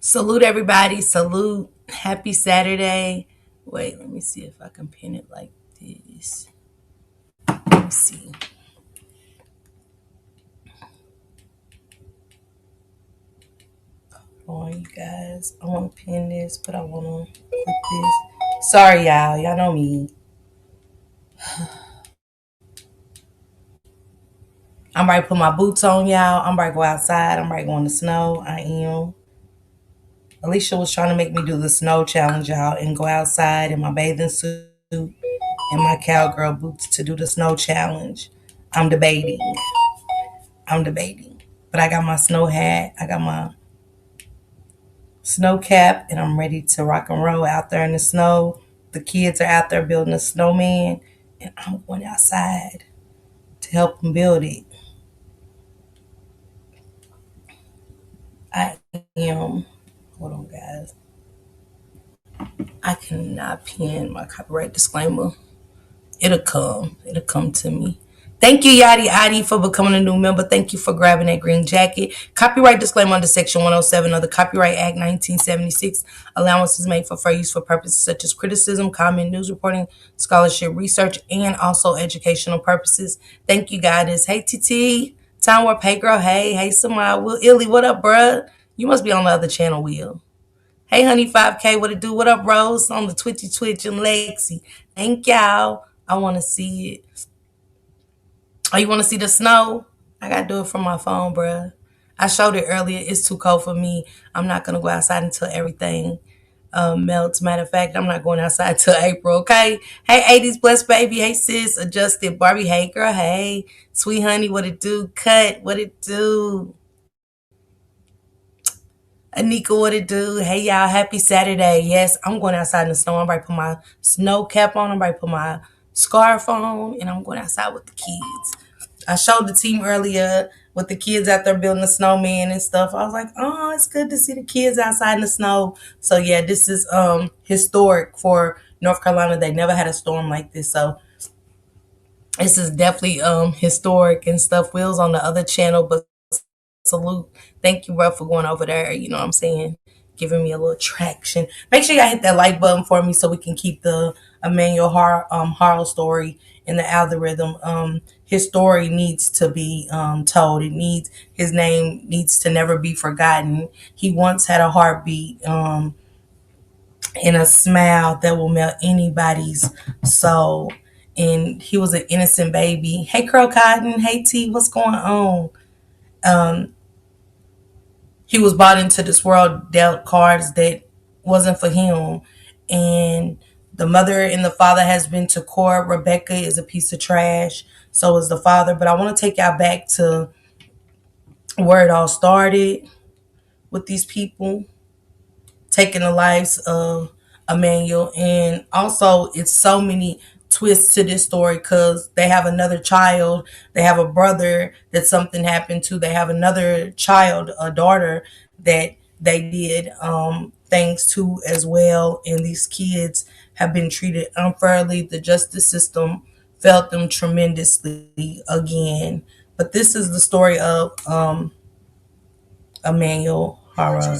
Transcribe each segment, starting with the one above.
Salute everybody. Salute. Happy Saturday. Wait, let me see if I can pin it like this. Let me see. Hold on, you guys. I want to pin this, but I want to click this. Sorry, y'all. Y'all know me. I'm ready to put my boots on, y'all. I'm ready to go outside. I'm ready to go in the snow. I am. Alicia was trying to make me do the snow challenge, y'all, and go outside in my bathing suit and my cowgirl boots to do the snow challenge. I'm debating. I'm debating. But I got my snow hat. I got my snow cap, and I'm ready to rock and roll out there in the snow. The kids are out there building a snowman, and I'm going outside to help them build it. I am. Hold on, guys. I cannot pin my copyright disclaimer. It'll come. It'll come to me. Thank you, Yadi Adi, for becoming a new member. Thank you for grabbing that green jacket. Copyright disclaimer under Section 107 of the Copyright Act 1976. Allowance is made for fair use for purposes such as criticism, comment, news reporting, scholarship, research, and also educational purposes. Thank you, guys. Hey, TT. Time Warp. Hey, girl. Hey, Samara. Will Illy, what up, bruh? You must be on the other channel, Will. Hey, honey, 5K, what it do? What up, Rose? On the Twitch and Lexi. Thank y'all. I want to see it. Oh, you want to see the snow? I got to do it from my phone, bruh. I showed it earlier. It's too cold for me. I'm not going to go outside until everything melts. Matter of fact, I'm not going outside till April, okay? Hey, 80s Blessed Baby. Hey, sis. Adjusted Barbie. Hey, girl. Hey. Sweet honey, what it do? Cut. What it do? Anika, what it do? Hey, y'all. Happy Saturday. Yes, I'm going outside in the snow. I'm about to put my snow cap on. I'm about to put my scarf on, and I'm going outside with the kids. I showed the team earlier with the kids out there building a snowman and stuff. I was like, oh, it's good to see the kids outside in the snow. So yeah, this is historic for North Carolina. They never had a storm like this. So this is definitely historic and stuff. Will's on the other channel, but salute. Thank you, bro, for going over there. You know what I'm saying? Giving me a little traction. Make sure y'all hit that like button for me so we can keep the Emmanuel Haro story in the algorithm. His story needs to be told. His name needs to never be forgotten. He once had a heartbeat and a smile that will melt anybody's soul. And he was an innocent baby. Hey, Curl Cotton. Hey, T. What's going on? He was brought into this world dealt cards that wasn't for him, and the mother and the father has been to court. Rebecca is a piece of trash, so is the father. But I want to take y'all back to where it all started with these people taking the lives of Emmanuel. And also, it's so many twists to this story because they have another child. They have a brother that something happened to. They have another child, a daughter that they did things to as well. And these kids have been treated unfairly. The justice system felt them tremendously again. But this is the story of Emmanuel Haro.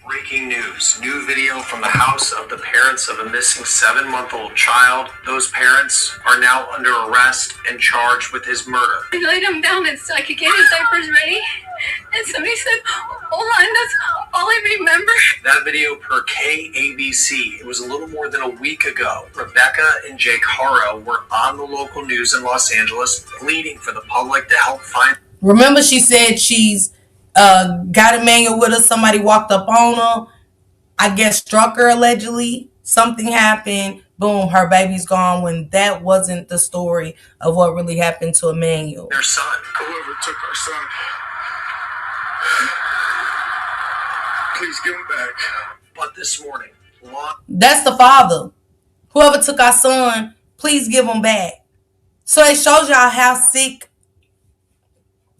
Breaking news. New video from the house of the parents of a missing 7-month-old child. Those parents are now under arrest and charged with his murder. I laid him down and so I could get his diapers ready. And somebody said, hold on, that's all I remember. That video per KABC. It was a little more than a week ago. Rebecca and Jake Haro were on the local news in Los Angeles pleading for the public to help find. Remember, she said she's got Emmanuel with her. Somebody walked up on her. I guess struck her allegedly. Something happened. Boom, her baby's gone. When that wasn't the story of what really happened to Emmanuel. Their son. Whoever took our son, please give him back. But this morning, that's the father. Whoever took our son, please give him back. So it shows y'all how sick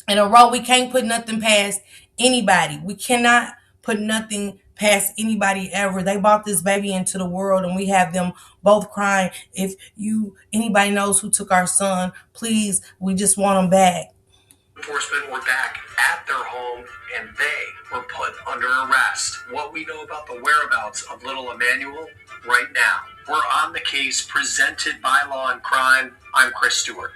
in a row. We can't put nothing past anybody. We cannot put nothing past anybody ever. They brought this baby into the world and we have them both crying. If anybody knows who took our son, please, we just want him back. Enforcement were back at their home and they were put under arrest. What we know about the whereabouts of little Emmanuel right now. We're on the case presented by Law and Crime. I'm Chris Stewart.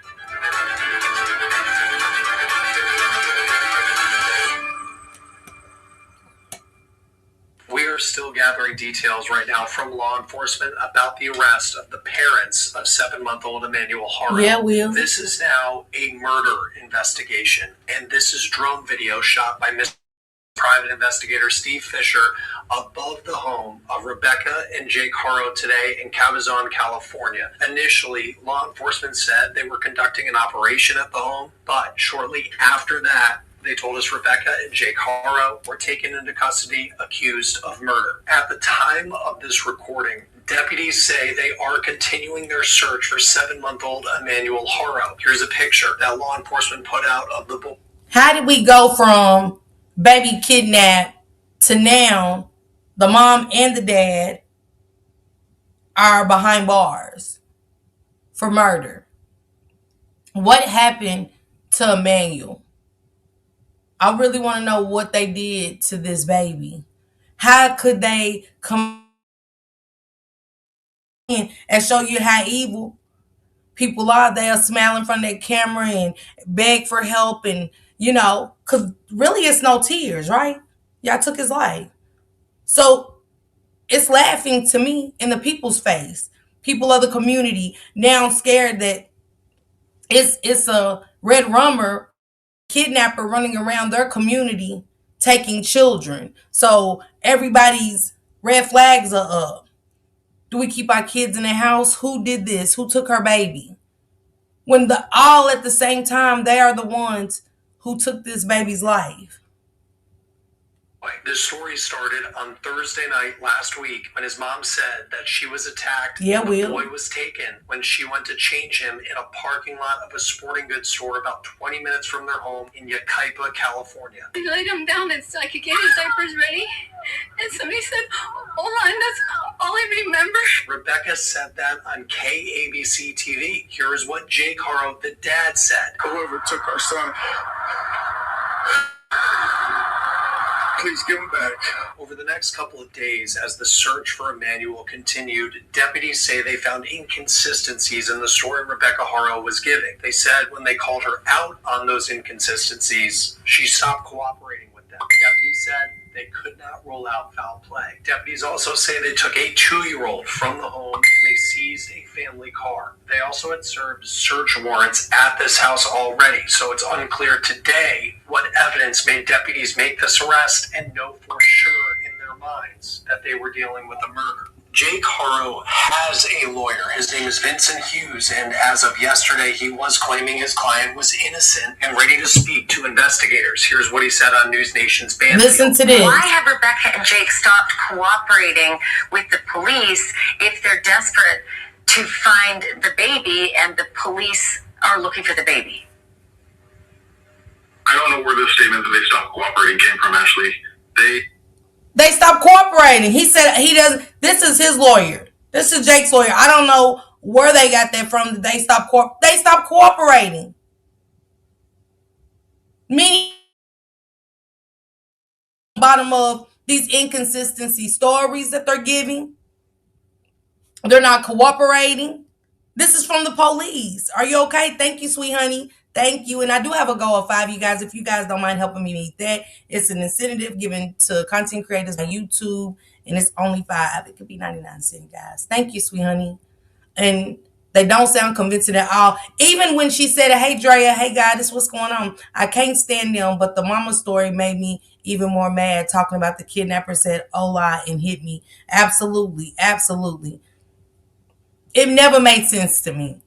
We are still gathering details right now from law enforcement about the arrest of the parents of 7-month-old Emmanuel Haro. Yeah, Will. This is now a murder investigation, and this is drone video shot by private investigator Steve Fisher above the home of Rebecca and Jake Haro today in Cabazon, California. Initially, law enforcement said they were conducting an operation at the home, but shortly after that, they told us Rebecca and Jake Haro were taken into custody accused of murder. At the time of this recording, deputies say they are continuing their search for 7-month-old Emmanuel Haro. Here's a picture that law enforcement put out of the boy. How did we go from baby kidnapped to now the mom and the dad are behind bars for murder? What happened to Emmanuel? I really want to know what they did to this baby. How could they come in and show you how evil people are? They are smiling from their camera and beg for help, and because really it's no tears, right? Y'all took his life. So it's laughing to me in the people's face. People of the community now scared that it's a red rummer kidnapper running around their community taking children. So everybody's red flags are up. Do we keep our kids in the house? Who did this? Who took her baby? When all at the same time, they are the ones who took this baby's life. This story started on Thursday night last week when his mom said that she was attacked Yeah, and Will. the boy was taken when she went to change him in a parking lot of a sporting goods store about 20 minutes from their home in Yucaipa, California. I laid him down so I could get his diapers ready. And somebody said, hold on, that's all I remember. Rebecca said that on KABC TV. Here's what Jake Haro, the dad, said. Whoever took our son, please give him back. Over the next couple of days, as the search for Emmanuel continued, deputies say they found inconsistencies in the story Rebecca Haro was giving. They said when they called her out on those inconsistencies, she stopped cooperating with them. Deputies said they could not rule out foul play. Deputies also say they took a 2-year-old from the home and they seized a family car. They also had served search warrants at this house already, so it's unclear today what evidence made deputies make this arrest and know for sure in their minds that they were dealing with a murder. Jake Haro has a lawyer. His name is Vincent Hughes, and as of yesterday, he was claiming his client was innocent and ready to speak to investigators. Here's what he said on News Nation's Banfield. Listen to this. Why have Rebecca and Jake stopped cooperating with the police if they're desperate to find the baby and the police are looking for the baby? I don't know where this statement that they stopped cooperating came from, Ashley. They stopped cooperating. He said he doesn't. This is his lawyer. This is Jake's lawyer. I don't know where they got that from. That they stopped cooperating. Me, bottom of these inconsistency stories that they're giving. They're not cooperating. This is from the police. Are you okay? Thank you, sweet honey. Thank you. And I do have a goal of 5, you guys. If you guys don't mind helping me meet that, it's an incentive given to content creators on YouTube, and it's only 5. It could be 99 cents, guys. Thank you, sweet honey. And they don't sound convincing at all. Even when she said, hey, Drea, hey, God, this is what's going on. I can't stand them, but the mama story made me even more mad, talking about the kidnapper said, hola, and hit me. Absolutely, absolutely. It never made sense to me.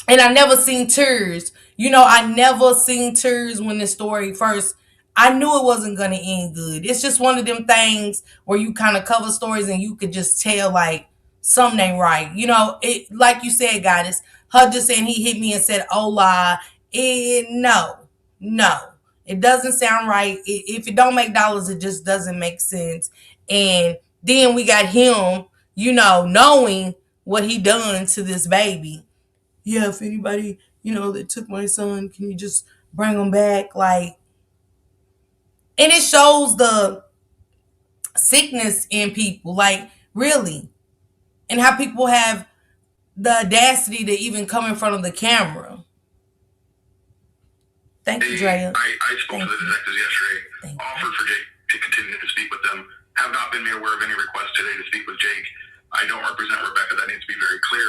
And I never seen tears. I never seen tears when the story first. I knew it wasn't going to end good. It's just one of them things where you kind of cover stories and you could just tell like something ain't right. It, like you said, Goddess, her just saying he hit me and said, hola. No. It doesn't sound right. If it don't make dollars, it just doesn't make sense. And then we got him, knowing what he done to this baby. Yeah, if anybody, that took my son, can you just bring him back? Like, and it shows the sickness in people, like, really, and how people have the audacity to even come in front of the camera. Thank you, Drea. I spoke to the detectives yesterday, offered for Jake to continue to speak with them. Have not been made aware of any request today to speak with Jake. I don't represent Rebecca. That needs to be very clear.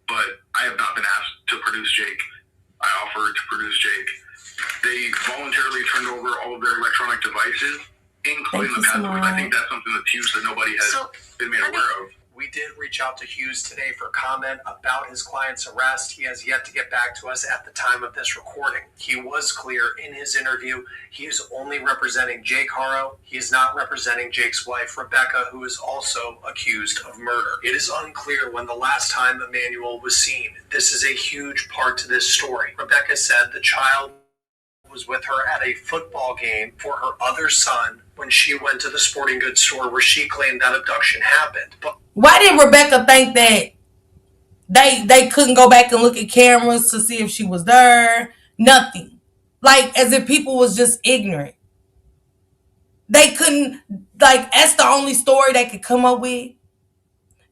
But I have not been asked to produce Jake. I offered to produce Jake. They voluntarily turned over all of their electronic devices, including the passport. I think that's something that's huge that nobody has been made aware of. We did reach out to Hughes today for comment about his client's arrest. He has yet to get back to us at the time of this recording. He was clear in his interview. He is only representing Jake Haro. He is not representing Jake's wife, Rebecca, who is also accused of murder. It is unclear when the last time Emmanuel was seen. This is a huge part to this story. Rebecca said the child was with her at a football game for her other son when she went to the sporting goods store where she claimed that abduction happened. But why did Rebecca think that they couldn't go back and look at cameras to see if she was there? Nothing. Like, as if people was just ignorant. They couldn't, like, that's the only story they could come up with.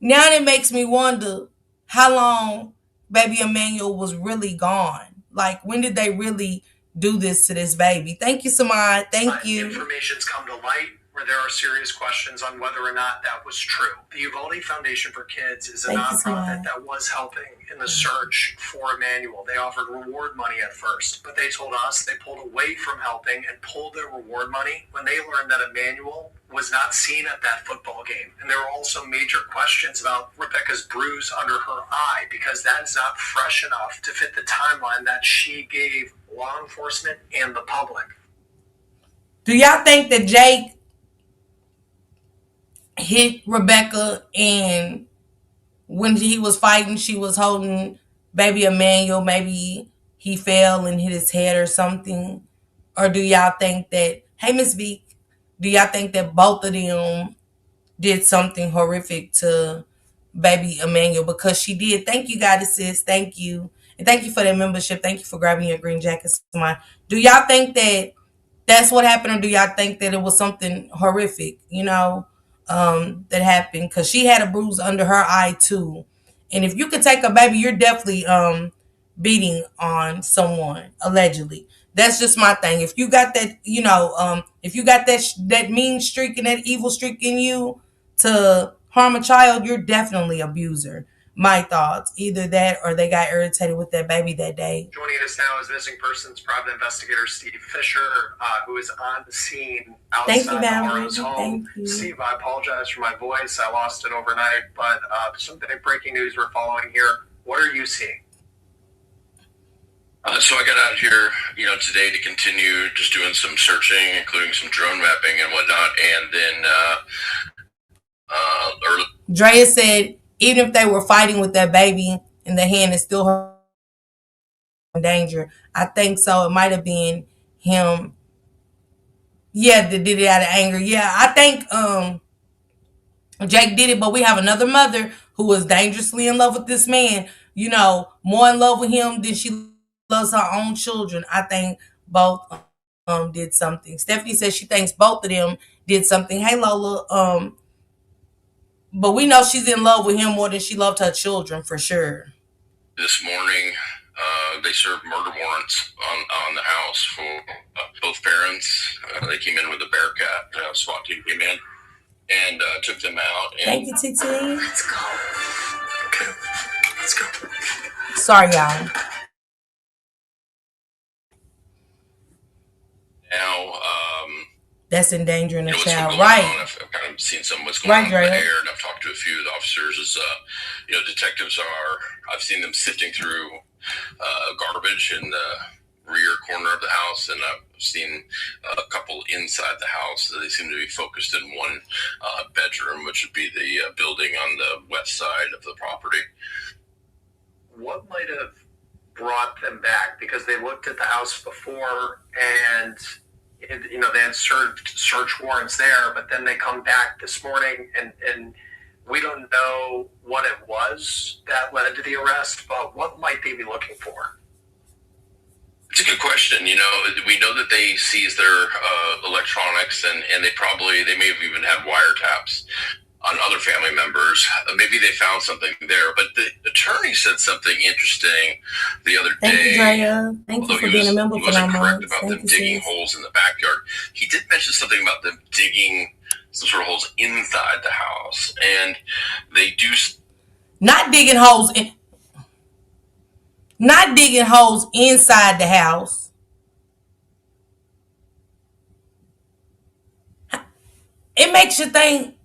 Now it makes me wonder how long baby Emmanuel was really gone. Like, when did they really do this to this baby? Thank you, Samad. Thank you. Information's come to light where there are serious questions on whether or not that was true. The Uvalde Foundation for Kids is a nonprofit that was helping in the search for Emmanuel. They offered reward money at first, but they told us they pulled away from helping and pulled their reward money when they learned that Emmanuel was not seen at that football game. And there were also major questions about Rebecca's bruise under her eye because that is not fresh enough to fit the timeline that she gave law enforcement and the public. Do y'all think that Jake hit Rebecca and when he was fighting, she was holding baby Emmanuel? Maybe he fell and hit his head or something? Or do y'all think that, hey, Miss Beak, do y'all think that both of them did something horrific to baby Emmanuel? Because she did. Thank you, goddesses. Thank you. And thank you for that membership. Thank you for grabbing your green jackets. Do y'all think that that's what happened, or do y'all think that it was something horrific, that happened? Because she had a bruise under her eye too. And if you could take a baby, you're definitely beating on someone, allegedly. That's just my thing. If you got that, if you got that mean streak and that evil streak in you to harm a child, you're definitely an abuser. My thoughts. Either that or they got irritated with that baby that day. Joining us now is missing persons private investigator Steve Fisher, who is on the scene outside Haro's home. Thank you. Steve, I apologize for my voice. I lost it overnight, but some big breaking news we're following here. What are you seeing? So I got out here, today to continue just doing some searching, including some drone mapping and whatnot, and then Drea said even if they were fighting with that baby and the hand is still in danger. I think so. It might have been him. Yeah, that did it out of anger. Yeah, I think Jake did it, but we have another mother who was dangerously in love with this man, more in love with him than she loves her own children. I think both did something. Stephanie says she thinks both of them did something. Hey, Lola. But we know she's in love with him more than she loved her children, for sure. This morning, they served murder warrants on the house for both parents. They came in with a Bearcat. SWAT team came in and took them out. And thank you, TT. Let's go. Okay, let's go. Sorry, y'all. Now, that's endangering a child, right? I've kind of seen some what's going on right. there, and I've talked to a few of the officers. As detectives I've seen them sifting through garbage in the rear corner of the house, and I've seen a couple inside the house. They seem to be focused in one bedroom, which would be the building on the west side of the property. What might have brought them back? Because they looked at the house before and they had served search warrants there, but then they come back this morning and we don't know what it was that led to the arrest, but what might they be looking for? It's a good question. We know that they seized their electronics, and they may have even had wiretaps on other family members. Maybe they found something there. But the attorney said something interesting the other day. Thank you, Drea. Thank you for being a member for 9 months. He wasn't correct about them digging holes in the backyard. He did mention something about them digging some sort of holes inside the house. And they do... Not digging holes inside the house. It makes you think,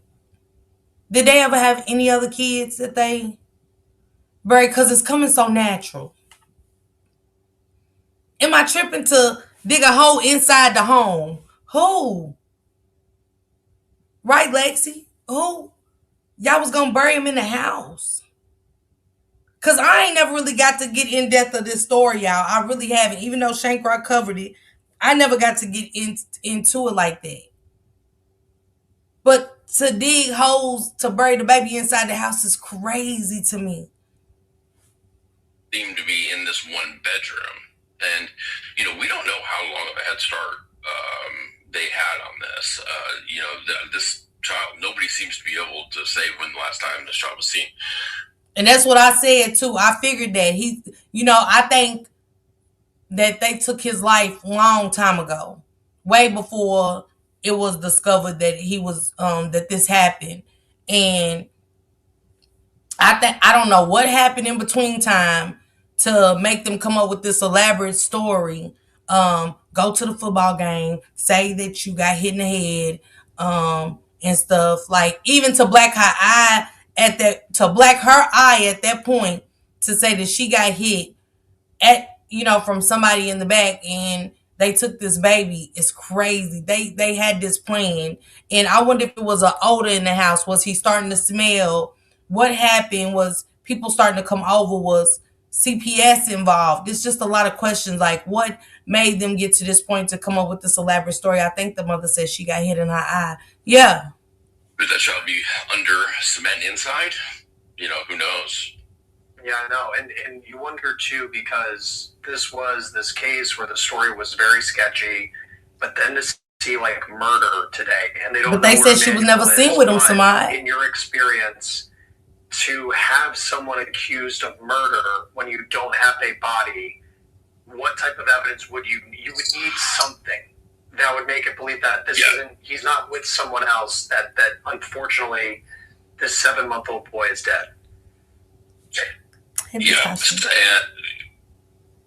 did they ever have any other kids that they buried? Because it's coming so natural. Am I tripping to dig a hole inside the home? Who? Right, Lexi? Who? Y'all was going to bury him in the house. Because I ain't never really got to get in depth of this story, y'all. I really haven't. Even though Shankrock covered it, I never got to get into it like that. But to dig holes to bury the baby inside the house is crazy to me. Seemed to be in this one bedroom. And, we don't know how long of a head start they had on this. This child, nobody seems to be able to say when the last time this child was seen. And that's what I said too. I figured that I think that they took his life long time ago, way before it was discovered that he was that this happened. And I don't know what happened in between time to make them come up with this elaborate story. Go to the football game, say that you got hit in the head, and stuff. Like, even to black her eye at that point, to say that she got hit from somebody in the back and they took this baby is crazy. They had this plan. And I wonder if it was an odor in the house. Was he starting to smell? What happened? Was people starting to come over? Was CPS involved? It's just a lot of questions. Like, what made them get to this point to come up with this elaborate story? I think the mother said she got hit in her eye. Yeah. Could that child be under cement inside? Who knows? Yeah, I know. And you wonder, too, because this was this case where the story was very sketchy, but then to see, like, murder today, and they don't. But they said she was never seen with him, Samad. In your experience, to have someone accused of murder when you don't have a body, what type of evidence would you would need something that would make it believe that this isn't, he's not with someone else, that unfortunately this 7-month-old boy is dead. Yeah,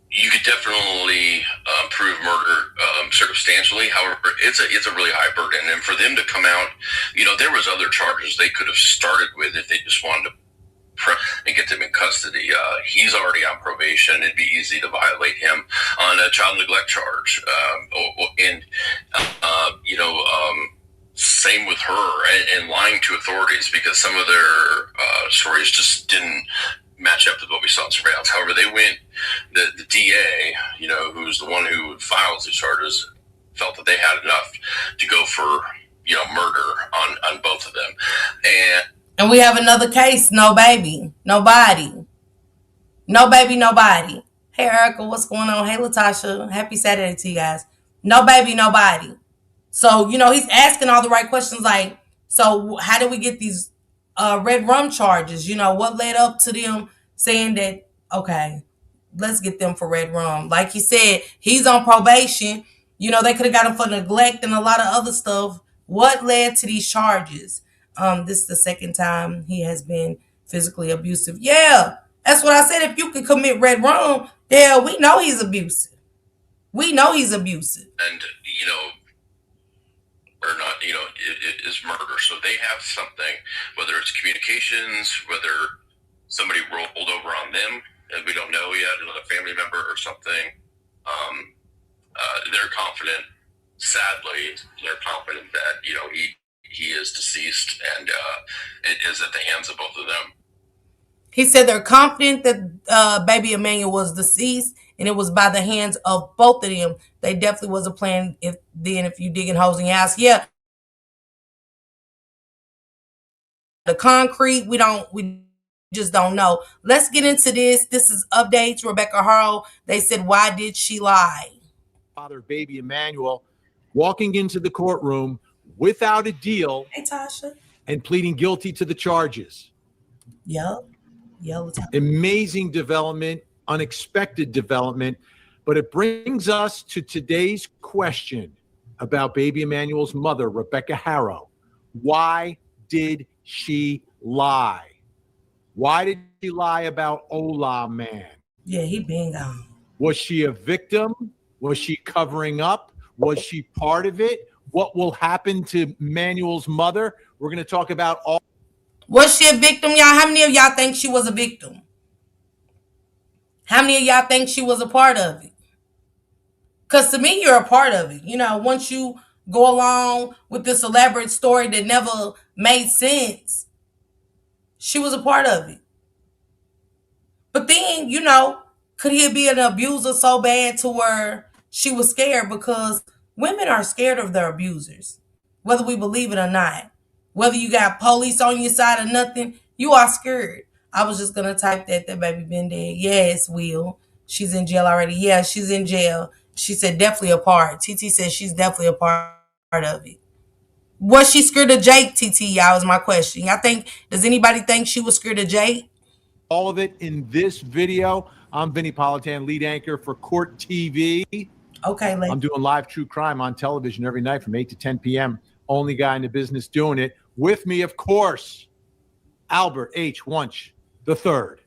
you could definitely prove murder circumstantially. However, it's a really high burden, and for them to come out, there was other charges they could have started with if they just wanted to and get them in custody. He's already on probation. It'd be easy to violate him on a child neglect charge, same with her and lying to authorities, because some of their stories just didn't match up with what we saw in surveillance. However, they went, the DA, who's the one who files these charges, felt that they had enough to go for, murder on both of them. And we have another case, no baby, nobody. No baby, nobody. Hey, Erica, what's going on? Hey, Latasha, happy Saturday to you guys. No baby, nobody. So, he's asking all the right questions, like, so how do we get these red rum charges? What led up to them saying that, okay, let's get them for red rum. Like he said, he's on probation. They could have got him for neglect and a lot of other stuff. What led to these charges? This is the second time he has been physically abusive. Yeah, that's what I said. If you can commit red rum, yeah, we know he's abusive. We know he's abusive. And, or not, it is murder. So they have something, whether it's communications, whether somebody rolled over on them, and we don't know yet, another family member or something. They're confident, sadly, they're confident that, he is deceased, and it is at the hands of both of them. He said they're confident that baby Emmanuel was deceased, and it was by the hands of both of them. They definitely was a plan. If you digging holes in your house, yeah. The concrete, we just don't know. Let's get into this. This is updates. Rebecca Haro. They said, why did she lie? Father of baby Emmanuel walking into the courtroom without a deal. Hey, Tasha. And pleading guilty to the charges. Yep. Amazing development, unexpected development, but it brings us to today's question about baby Emmanuel's mother, Rebecca Haro. Why did she lie? Why did she lie about Ola Man? Yeah, he been gone. Was she a victim? Was she covering up? Was she part of it? What will happen to Emmanuel's mother? We're going to talk about all. Was she a victim, y'all? How many of y'all think she was a victim? How many of y'all think she was a part of it? Because to me, you're a part of it. You know, once you go along with this elaborate story that never made sense, she was a part of it. But then, you know, could he be an abuser so bad to where she was scared? Because women are scared of their abusers, whether we believe it or not. Whether you got police on your side or nothing, you are scared. I was just going to type that baby been dead. Yes, Will. She's in jail already. Yeah, she's in jail. She said definitely a part. TT said she's definitely a part of it. Was she scared of Jake, TT, y'all, is my question. Y'all think, does anybody think she was scared of Jake? All of it in this video. I'm Vinny Politan, lead anchor for Court TV. Okay, I'm doing live true crime on television every night from 8 to 10 p.m. Only guy in the business doing it. With me, of course, Albert H. Wunsch III.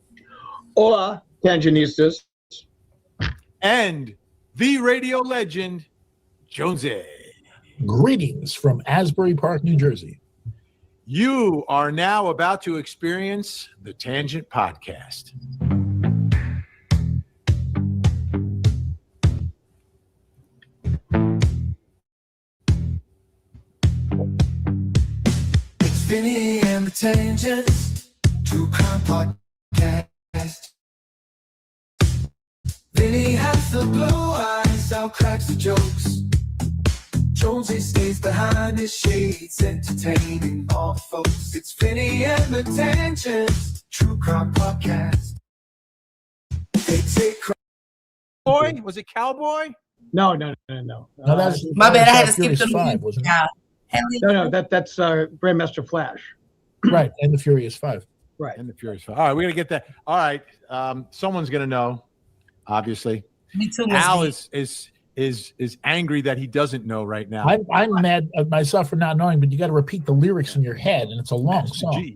Hola, Tanginistas. And the radio legend, Jonesy. Greetings from Asbury Park, New Jersey. You are now about to experience the Tangent Podcast. It's Vinny and the Tangent, True Crime Podcast. Vinny has the blue eyes, Al cracks the jokes. Jonesy stays behind his shades, entertaining all the folks. It's Vinny and the Tangent, True Crime Podcast. They take crime. Boy, was it Cowboy? No. No, that's My bad. I had to skip Furious the 5, wasn't it? No, that's Grandmaster Flash. Right, and the Furious 5. Right. And the Furious 5. All right, we're going to get that. All right, someone's going to know, obviously. Me too, Al is angry that he doesn't know right now. I'm mad at myself for not knowing, but you got to repeat the lyrics in your head, and it's a long song.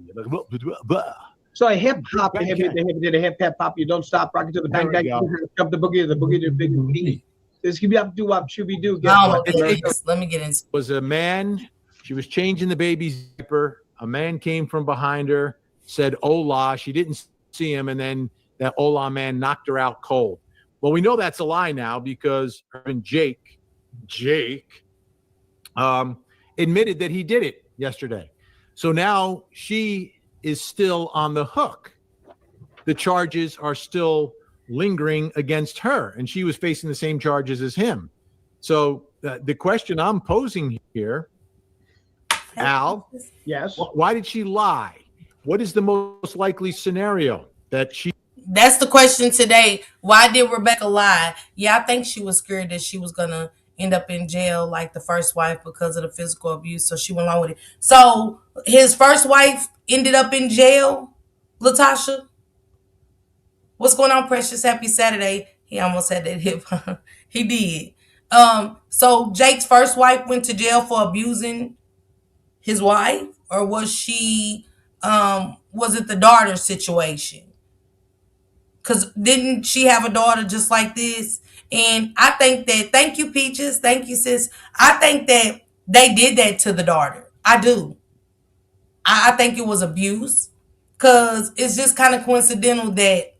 So a hip hop, they did a hip hop. You don't stop rocking to the bang bang. Up the boogie to the big beat. This give you up, do up, shooby do. Let me get into. Was a man. She was changing the baby's diaper. A man came from behind her, said "Ola." She didn't see him, and then that Ola man knocked her out cold. Well, we know that's a lie now because Jake, admitted that he did it yesterday. So now she is still on the hook. The charges are still lingering against her, and she was facing the same charges as him. So the question I'm posing here, Al, yes, why did she lie? What is the most likely scenario that she? That's the question today. Why did Rebecca lie? Yeah, I think she was scared that she was gonna end up in jail like the first wife because of the physical abuse, so she went along with it. So his first wife ended up in jail, Latasha. What's going on, Precious? Happy Saturday. He almost had that hip. He did. So Jake's first wife went to jail for abusing his wife, or was she was it the daughter situation? Because didn't she have a daughter just like this? And I think that, thank you, Peaches. Thank you, sis. I think that they did that to the daughter. I do. I think it was abuse. Because it's just kind of coincidental that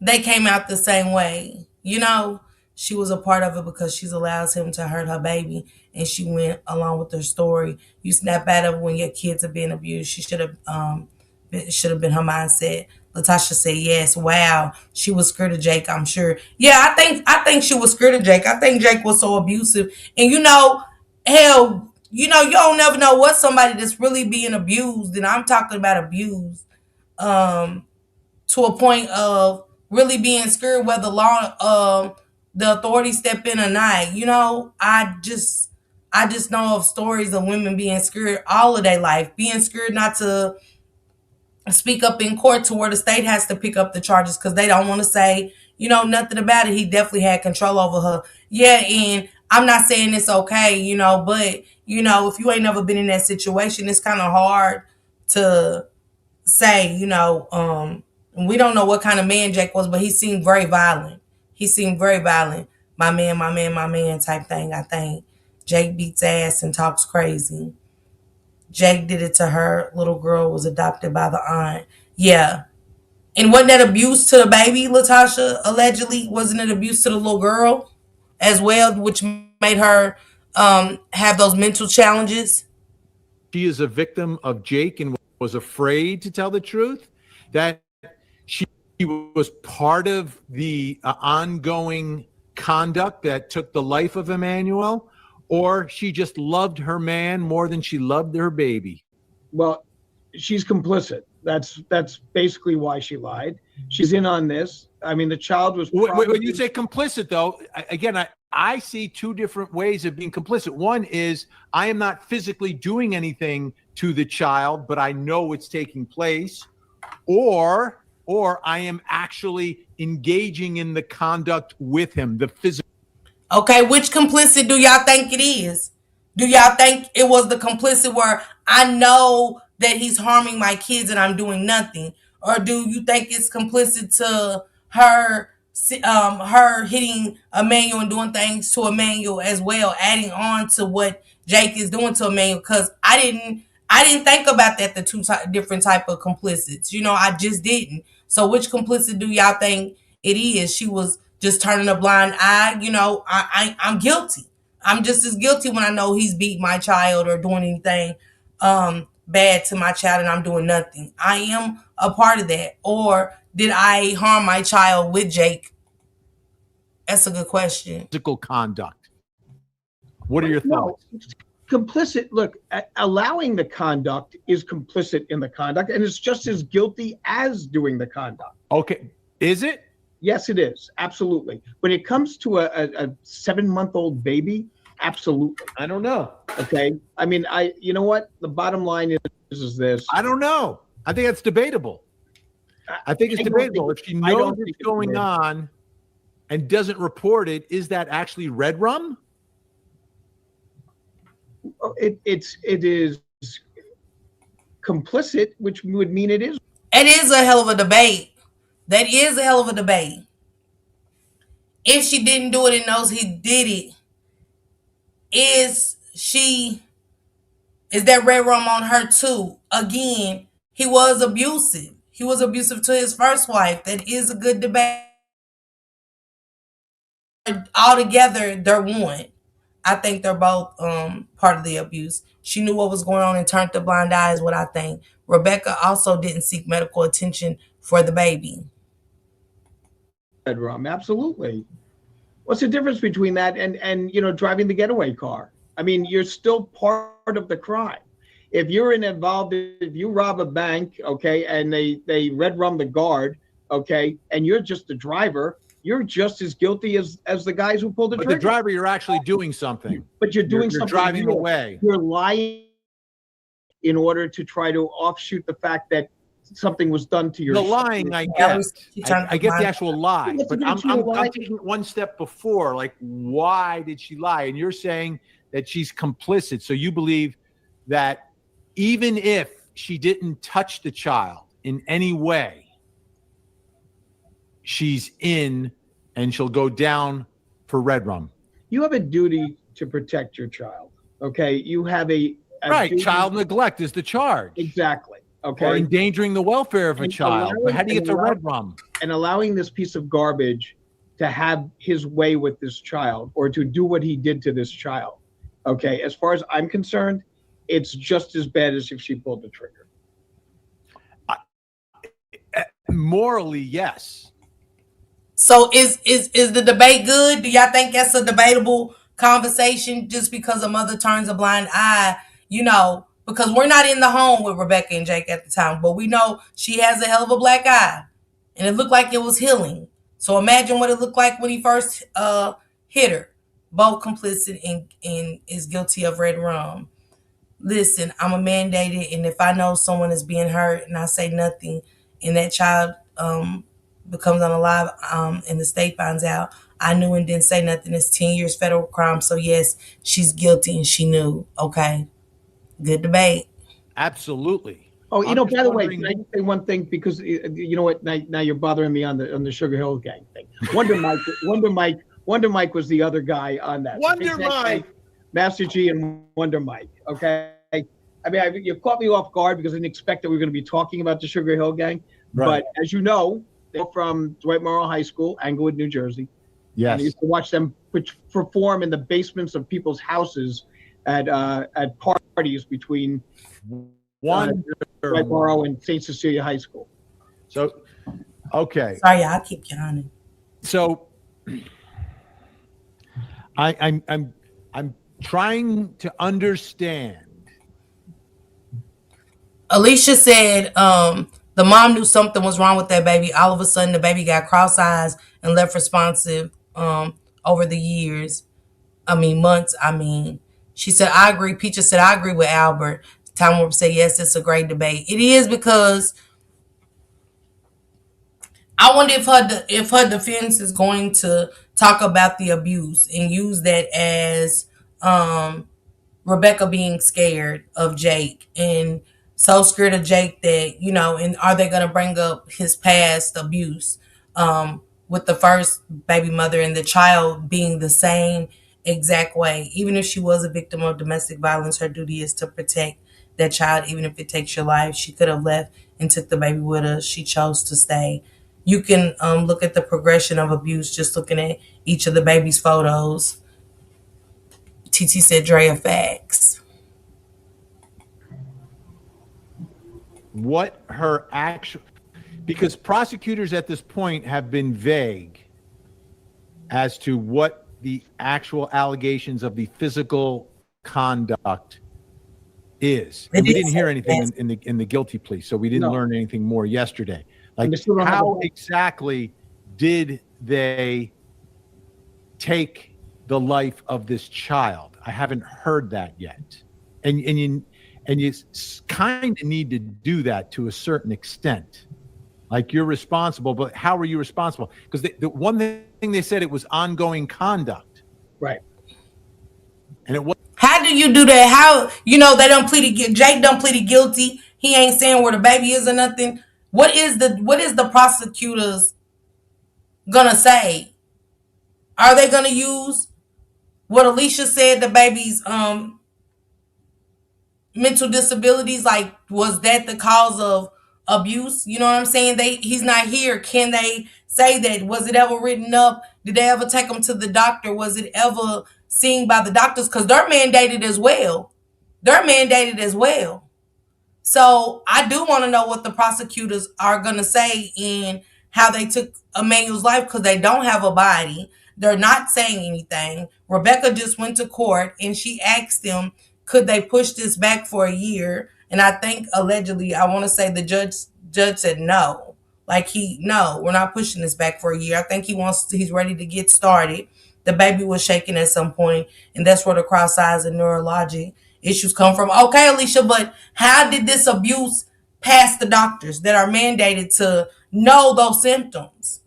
they came out the same way. You know, she was a part of it because she allows him to hurt her baby. And she went along with her story. You snap out of it when your kids are being abused. She should have been her mindset. Latasha said yes. Wow, she was scared of Jake. I'm sure. Yeah, I think she was scared of Jake. I think Jake was so abusive, and hell, you don't never know what somebody that's really being abused, and I'm talking about abused, um, to a point of really being scared whether the authorities step in or not. I just know of stories of women being scared all of their life, being scared not to speak up in court to where the state has to pick up the charges because they don't want to say, nothing about it. He definitely had control over her. Yeah, and I'm not saying it's okay, but if you ain't never been in that situation, it's kind of hard to say, we don't know what kind of man Jake was, but he seemed very violent. He seemed very violent. My man, my man, my man type thing, I think. Jake beats ass and talks crazy. Jake did it to her. Little girl was adopted by the aunt. Yeah. And wasn't that abuse to the baby, Latasha, allegedly? Wasn't it abuse to the little girl as well, which made her have those mental challenges? She is a victim of Jake and was afraid to tell the truth, that she was part of the ongoing conduct that took the life of Emmanuel, or she just loved her man more than she loved her baby. Well, she's complicit. That's basically why she lied. She's in on this. I mean, the child was probably... When you say complicit, though, again, I see two different ways of being complicit. One is I am not physically doing anything to the child, but I know it's taking place, or I am actually engaging in the conduct with him, the physical. Okay, which complicit do y'all think it is? Do y'all think it was the complicit where I know that he's harming my kids and I'm doing nothing? Or do you think it's complicit to her hitting Emmanuel and doing things to Emmanuel as well, adding on to what Jake is doing to Emmanuel? Because I didn't think about that, the different type of complicits. I just didn't. So which complicit do y'all think it is? She was just turning a blind eye. I'm guilty. I'm just as guilty when I know he's beat my child or doing anything bad to my child and I'm doing nothing. I am a part of that. Or did I harm my child with Jake? That's a good question. Physical conduct. What are your thoughts? Complicit, look, allowing the conduct is complicit in the conduct, and it's just as guilty as doing the conduct. Okay. Is it? Yes, it is. Absolutely. When it comes to a 7-month-old baby, absolutely. I don't know. Okay. I mean, you know what? The bottom line is this. I don't know. I think that's debatable. I think it's debatable. If she knows what's going on and doesn't report it, is that actually red rum? It is complicit, which would mean it is. It is a hell of a debate. That is a hell of a debate. If she didn't do it and knows he did it, is that red rum on her too? Again, he was abusive. He was abusive to his first wife. That is a good debate. Altogether, they're one. I think they're both part of the abuse. She knew what was going on and turned a blind eye, is what I think. Rebecca also didn't seek medical attention for the baby. Red rum, absolutely. What's the difference between that and driving the getaway car? I mean, you're still part of the crime. If you're involved, if you rob a bank, okay, and they red rum the guard, okay, and you're just the driver, you're just as guilty as the guys who pulled the trigger. But the driver, you're actually doing something. But you're doing you're something. Driving away. You're lying in order to try to offshoot the fact that something was done to your. The lying, I get. I get the actual lie, but I'm taking it one step before. Like, why did she lie? And you're saying that she's complicit. So you believe that even if she didn't touch the child in any way, she's in and she'll go down for red rum. You have a duty to protect your child. Okay. You have a right. Child neglect is the charge. Exactly. Okay. Or endangering the welfare of a child. But how do you get to red rum? And allowing this piece of garbage to have his way with this child or to do what he did to this child. Okay. As far as I'm concerned, it's just as bad as if she pulled the trigger. Morally, yes. So is the debate good? Do y'all think that's a debatable conversation just because a mother turns a blind eye, because we're not in the home with Rebecca and Jake at the time, but we know she has a hell of a black eye. And it looked like it was healing. So imagine what it looked like when he first hit her. Both complicit and is guilty of red rum. Listen, I'm a mandated, and if I know someone is being hurt and I say nothing, and that child becomes unalive, and the state finds out I knew and didn't say nothing, it's 10 years federal crime. So yes, she's guilty and she knew. Okay, good debate. Absolutely. Oh, by the way, can I just say one thing? Because you know what? Now you're bothering me on the Sugar Hill Gang thing. Wonder Mike was the other guy on that. Wonder Mike, Master G, and Wonder Mike. Okay, I mean, you caught me off guard because I didn't expect that we were going to be talking about the Sugar Hill Gang. Right. But as you know, they're from Dwight Morrow High School, Englewood, New Jersey. Yes. And I used to watch them perform in the basements of people's houses at parties between Dwight Morrow and St. Cecilia High School. So, okay. Sorry, I keep counting. So, I'm trying to understand. Alicia said the mom knew something was wrong with that baby. All of a sudden, the baby got cross eyes and left responsive over the years. Months. She said, I agree. Peaches said, I agree with Albert. Time Warp said, yes, it's a great debate. It is, because I wonder if her defense is going to talk about the abuse and use that as Rebecca being scared of Jake, and so scared of Jake that, and are they going to bring up his past abuse with the first baby mother and the child being the same exact way? Even if she was a victim of domestic violence, her duty is to protect that child, even if it takes your life. She could have left and took the baby with her. She chose to stay. You can look at the progression of abuse just looking at each of the baby's photos. TT said, Drea, facts. What her actual, because prosecutors at this point have been vague as to what the actual allegations of the physical conduct is. And we didn't hear anything in the guilty plea, so we didn't learn anything more yesterday. Like, how exactly did they take the life of this child? I haven't heard that yet. And you kind of need to do that to a certain extent. Like, you're responsible, but how are you responsible? Because the one thing they said, it was ongoing conduct. Right. And it was. How do you do that? How, they done pleaded, Jake done pleaded guilty. He ain't saying where the baby is or nothing. What is the prosecutors gonna say? Are they gonna use what Alicia said, the baby's mental disabilities? Like, was that the cause of abuse? You know what I'm saying? He's not here. Can they say that? Was it ever written up? Did they ever take him to the doctor? Was it ever seen by the doctors? Because they're mandated as well. So I do want to know what the prosecutors are going to say in how they took Emmanuel's life, because they don't have a body. They're not saying anything. Rebecca just went to court and she asked them, could they push this back for a year? And I think allegedly, I want to say the judge said no. Like, no, we're not pushing this back for a year. I think he's ready to get started. The baby was shaking at some point, and that's where the cross eyes and neurologic issues come from. Okay, Alicia, but how did this abuse pass the doctors that are mandated to know those symptoms?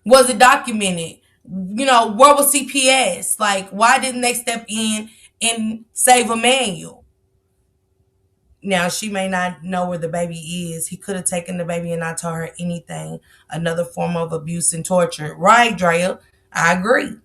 Was it documented? Where was CPS? Like, why didn't they step in and save Emmanuel? Now, she may not know where the baby is. He could have taken the baby and not told her anything. Another form of abuse and torture. Right, Drea? I agree.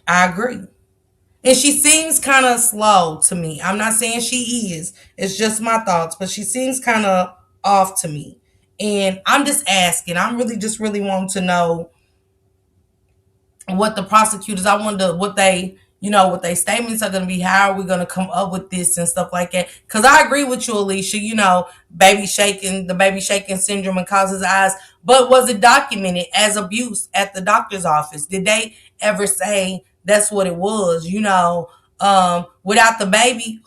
And she seems kind of slow to me. I'm not saying she is. It's just my thoughts. But she seems kind of off to me. And I'm just asking. I'm really wanting to know what the prosecutors, I wonder what they, what their statements are going to be. How are we going to come up with this and stuff like that? Because I agree with you, Alicia. The baby shaking syndrome and causes eyes. But was it documented as abuse at the doctor's office? Did they ever say that's what it was? Without the baby,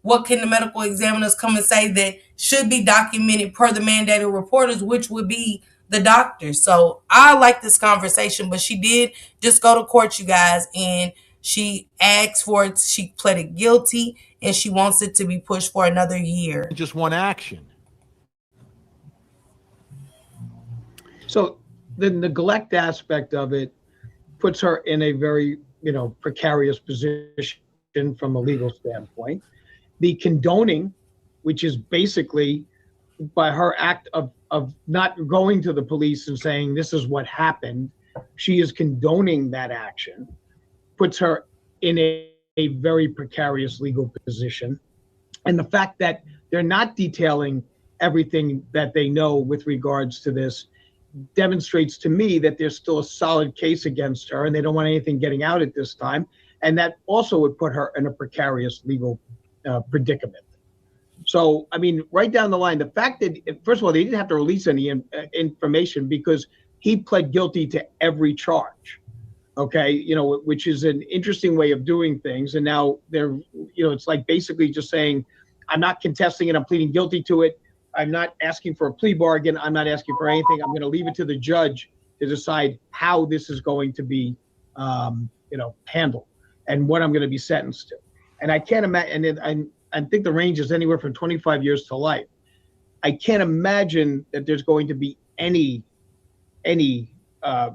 what can the medical examiners come and say that should be documented per the mandated reporters, which would be the doctor? So I like this conversation, but she did just go to court, you guys, and she asked for it. She pleaded guilty, and she wants it to be pushed for another year. Just one action. So the neglect aspect of it puts her in a very, precarious position from a legal standpoint. The condoning, which is basically by her act of not going to the police and saying this is what happened, she is condoning that action, puts her in a very precarious legal position. And the fact that they're not detailing everything that they know with regards to this demonstrates to me that there's still a solid case against her and they don't want anything getting out at this time. And that also would put her in a precarious legal predicament. So, I mean, right down the line, the fact that, first of all, they didn't have to release any information because he pled guilty to every charge. Okay, which is an interesting way of doing things. And now it's like basically just saying, I'm not contesting it, I'm pleading guilty to it. I'm not asking for a plea bargain. I'm not asking for anything. I'm going to leave it to the judge to decide how this is going to be, handled and what I'm going to be sentenced to. And I can't imagine, and I think the range is anywhere from 25 years to life. I can't imagine that there's going to be any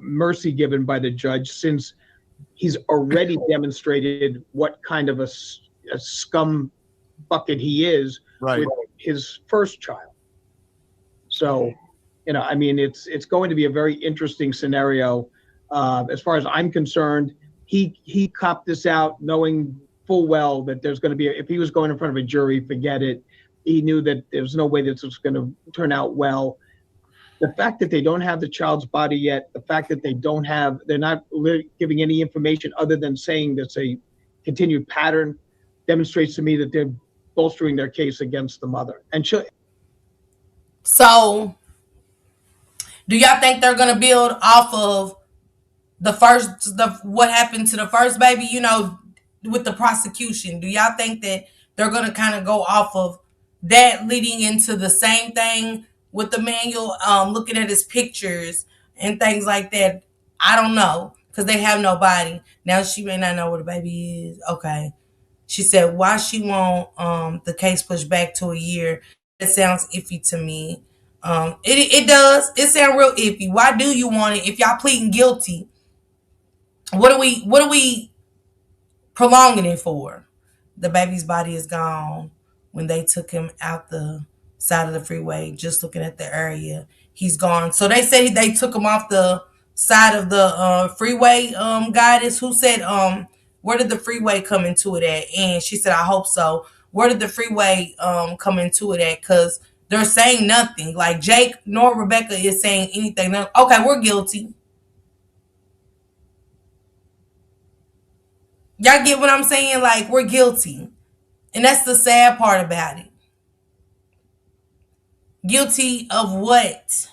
mercy given by the judge, since he's already demonstrated what kind of a scum bucket he is with his first child. So, it's going to be a very interesting scenario. As far as I'm concerned, he copped this out knowing full well that there's going to be, if he was going in front of a jury, forget it. He knew that there's no way this was going to turn out well. The fact that they don't have the child's body yet, the fact that they're not giving any information other than saying there's a continued pattern, demonstrates to me that they're bolstering their case against the mother. So, do y'all think they're going to build off of what happened to the first baby, with the prosecution? Do y'all think that they're going to kind of go off of that, leading into the same thing with Emmanuel, looking at his pictures and things like that? I don't know, because they have no body. Now she may not know where the baby is. Okay. She said, why she want the case pushed back to a year? That sounds iffy to me. It does. It sounds real iffy. Why do you want it? If y'all pleading guilty, what are we prolonging it for? The baby's body is gone when they took him out the side of the freeway. Just looking at the area, he's gone. So they say they took him off the side of the freeway. Goddess, who said, where did the freeway come into it at? And she said, I hope so. Where did the freeway come into it at? Because they're saying nothing. Like Jake nor Rebecca is saying anything. Okay, we're guilty. Y'all get what I'm saying? Like, we're guilty. And that's the sad part about it. Guilty of what?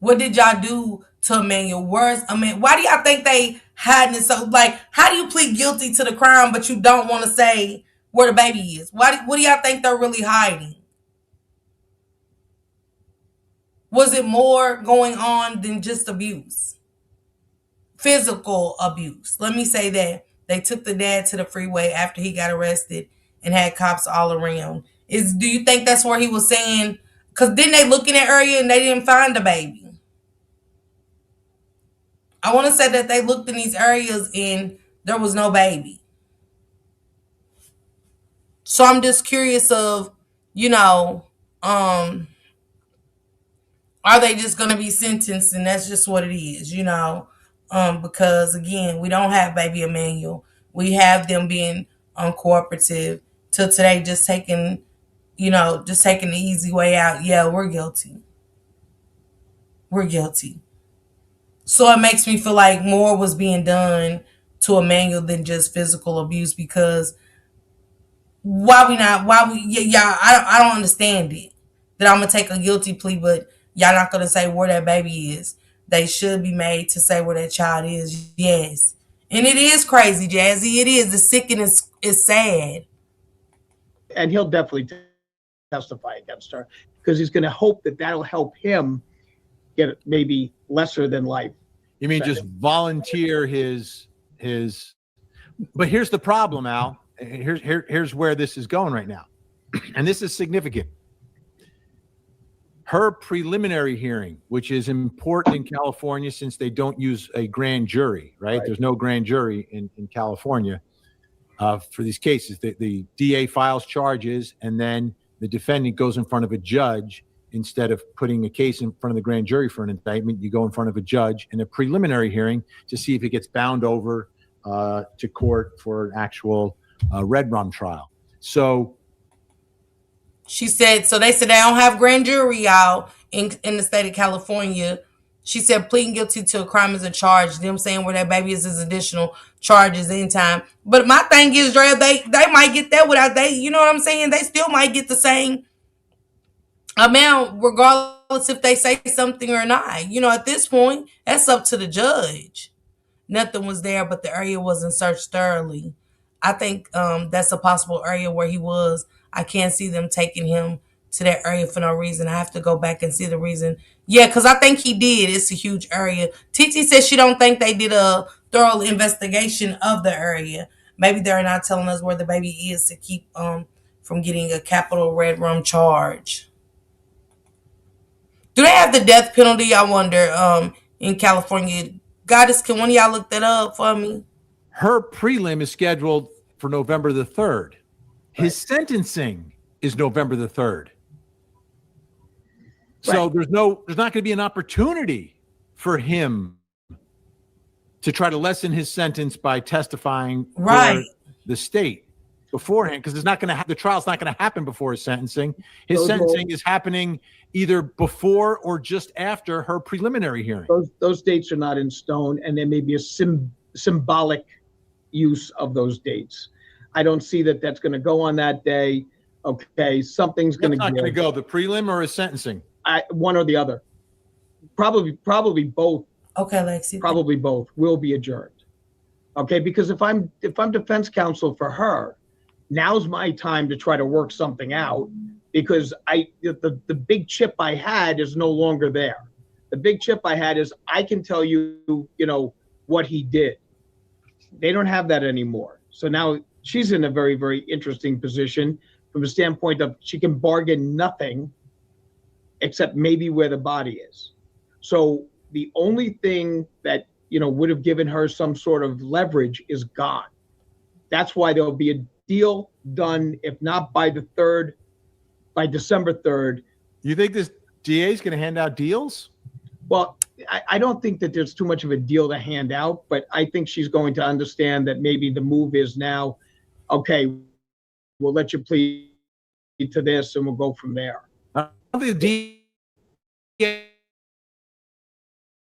What did y'all do to Emmanuel? Why do y'all think they hiding it? So, like, how do you plead guilty to the crime, but you don't want to say where the baby is? What do y'all think they're really hiding? Was it more going on than just abuse? Physical abuse. Let me say that. They took the dad to the freeway after he got arrested and had cops all around. Do you think that's where he was saying? Because didn't they look in that area and they didn't find the baby? I want to say that they looked in these areas and there was no baby. So I'm just curious of, are they just going to be sentenced and that's just what it is, because again, we don't have baby Emmanuel. We have them being uncooperative till today, just taking the easy way out. Yeah, we're guilty. We're guilty. So it makes me feel like more was being done to Emmanuel than just physical abuse, because why we not, why we, y'all, I don't understand it. That I'm gonna take a guilty plea, but y'all not gonna say where that baby is. They should be made to say where that child is. Yes. And it is crazy, Jazzy. It is. It's sick and it's sad. And he'll definitely testify against her because he's going to hope that that'll help him get maybe lesser than life. You mean just volunteer his? But here's the problem, Al. Here's where this is going right now, and this is significant. Her preliminary hearing, which is important in California since they don't use a grand jury, right? There's no grand jury in California for these cases. The DA files charges, and then the defendant goes in front of a judge. Instead of putting a case in front of the grand jury for an indictment, you go in front of a judge in a preliminary hearing to see if it gets bound over to court for an actual red rum trial. So she said, so they said they don't have grand jury, y'all, in the state of California. She said pleading guilty to a crime is a charge. Them saying where that baby is additional charges anytime. But my thing is, Dre, they might get that without you know what I'm saying? They still might get the same amount regardless if they say something or not. You know, at this point, that's up to the judge. Nothing was there, but the area wasn't searched thoroughly. I think that's a possible area where he was. I can't see them taking him to that area for no reason. I have to go back and see the reason. Yeah, because I think he did. It's a huge area. Titi says she don't think they did a thorough investigation of the area. Maybe they're not telling us where the baby is to keep from getting a capital red rum charge. Do they have the death penalty? I wonder. In California, Goddess, can one of y'all look that up for me? Her prelim is scheduled for November the 3rd. His sentencing is November the 3rd. So there's not going to be an opportunity for him to try to lessen his sentence by testifying for the state beforehand, because it's not going to the trial's not going to happen before his sentencing. His sentencing is happening either before or just after her preliminary hearing. Those dates are not in stone, and there may be a symbolic use of those dates. I don't see that that's going to go on that day. Okay, something's going to not going to go, the prelim or his sentencing? One or the other. Probably both. Okay, Lexi. Probably both will be adjourned. Okay, because if I'm defense counsel for her, now's my time to try to work something out, because the big chip I had is no longer there. The big chip I had is I can tell you, what he did. They don't have that anymore. So now she's in a very, very interesting position from the standpoint of she can bargain nothing except maybe where the body is. So the only thing that, would have given her some sort of leverage is gone. That's why there'll be a deal done, if not by December 3rd. You think this DA is going to hand out deals? Well, I don't think that there's too much of a deal to hand out, but I think she's going to understand that maybe the move is now, okay, we'll let you plead to this and we'll go from there. I don't think the DA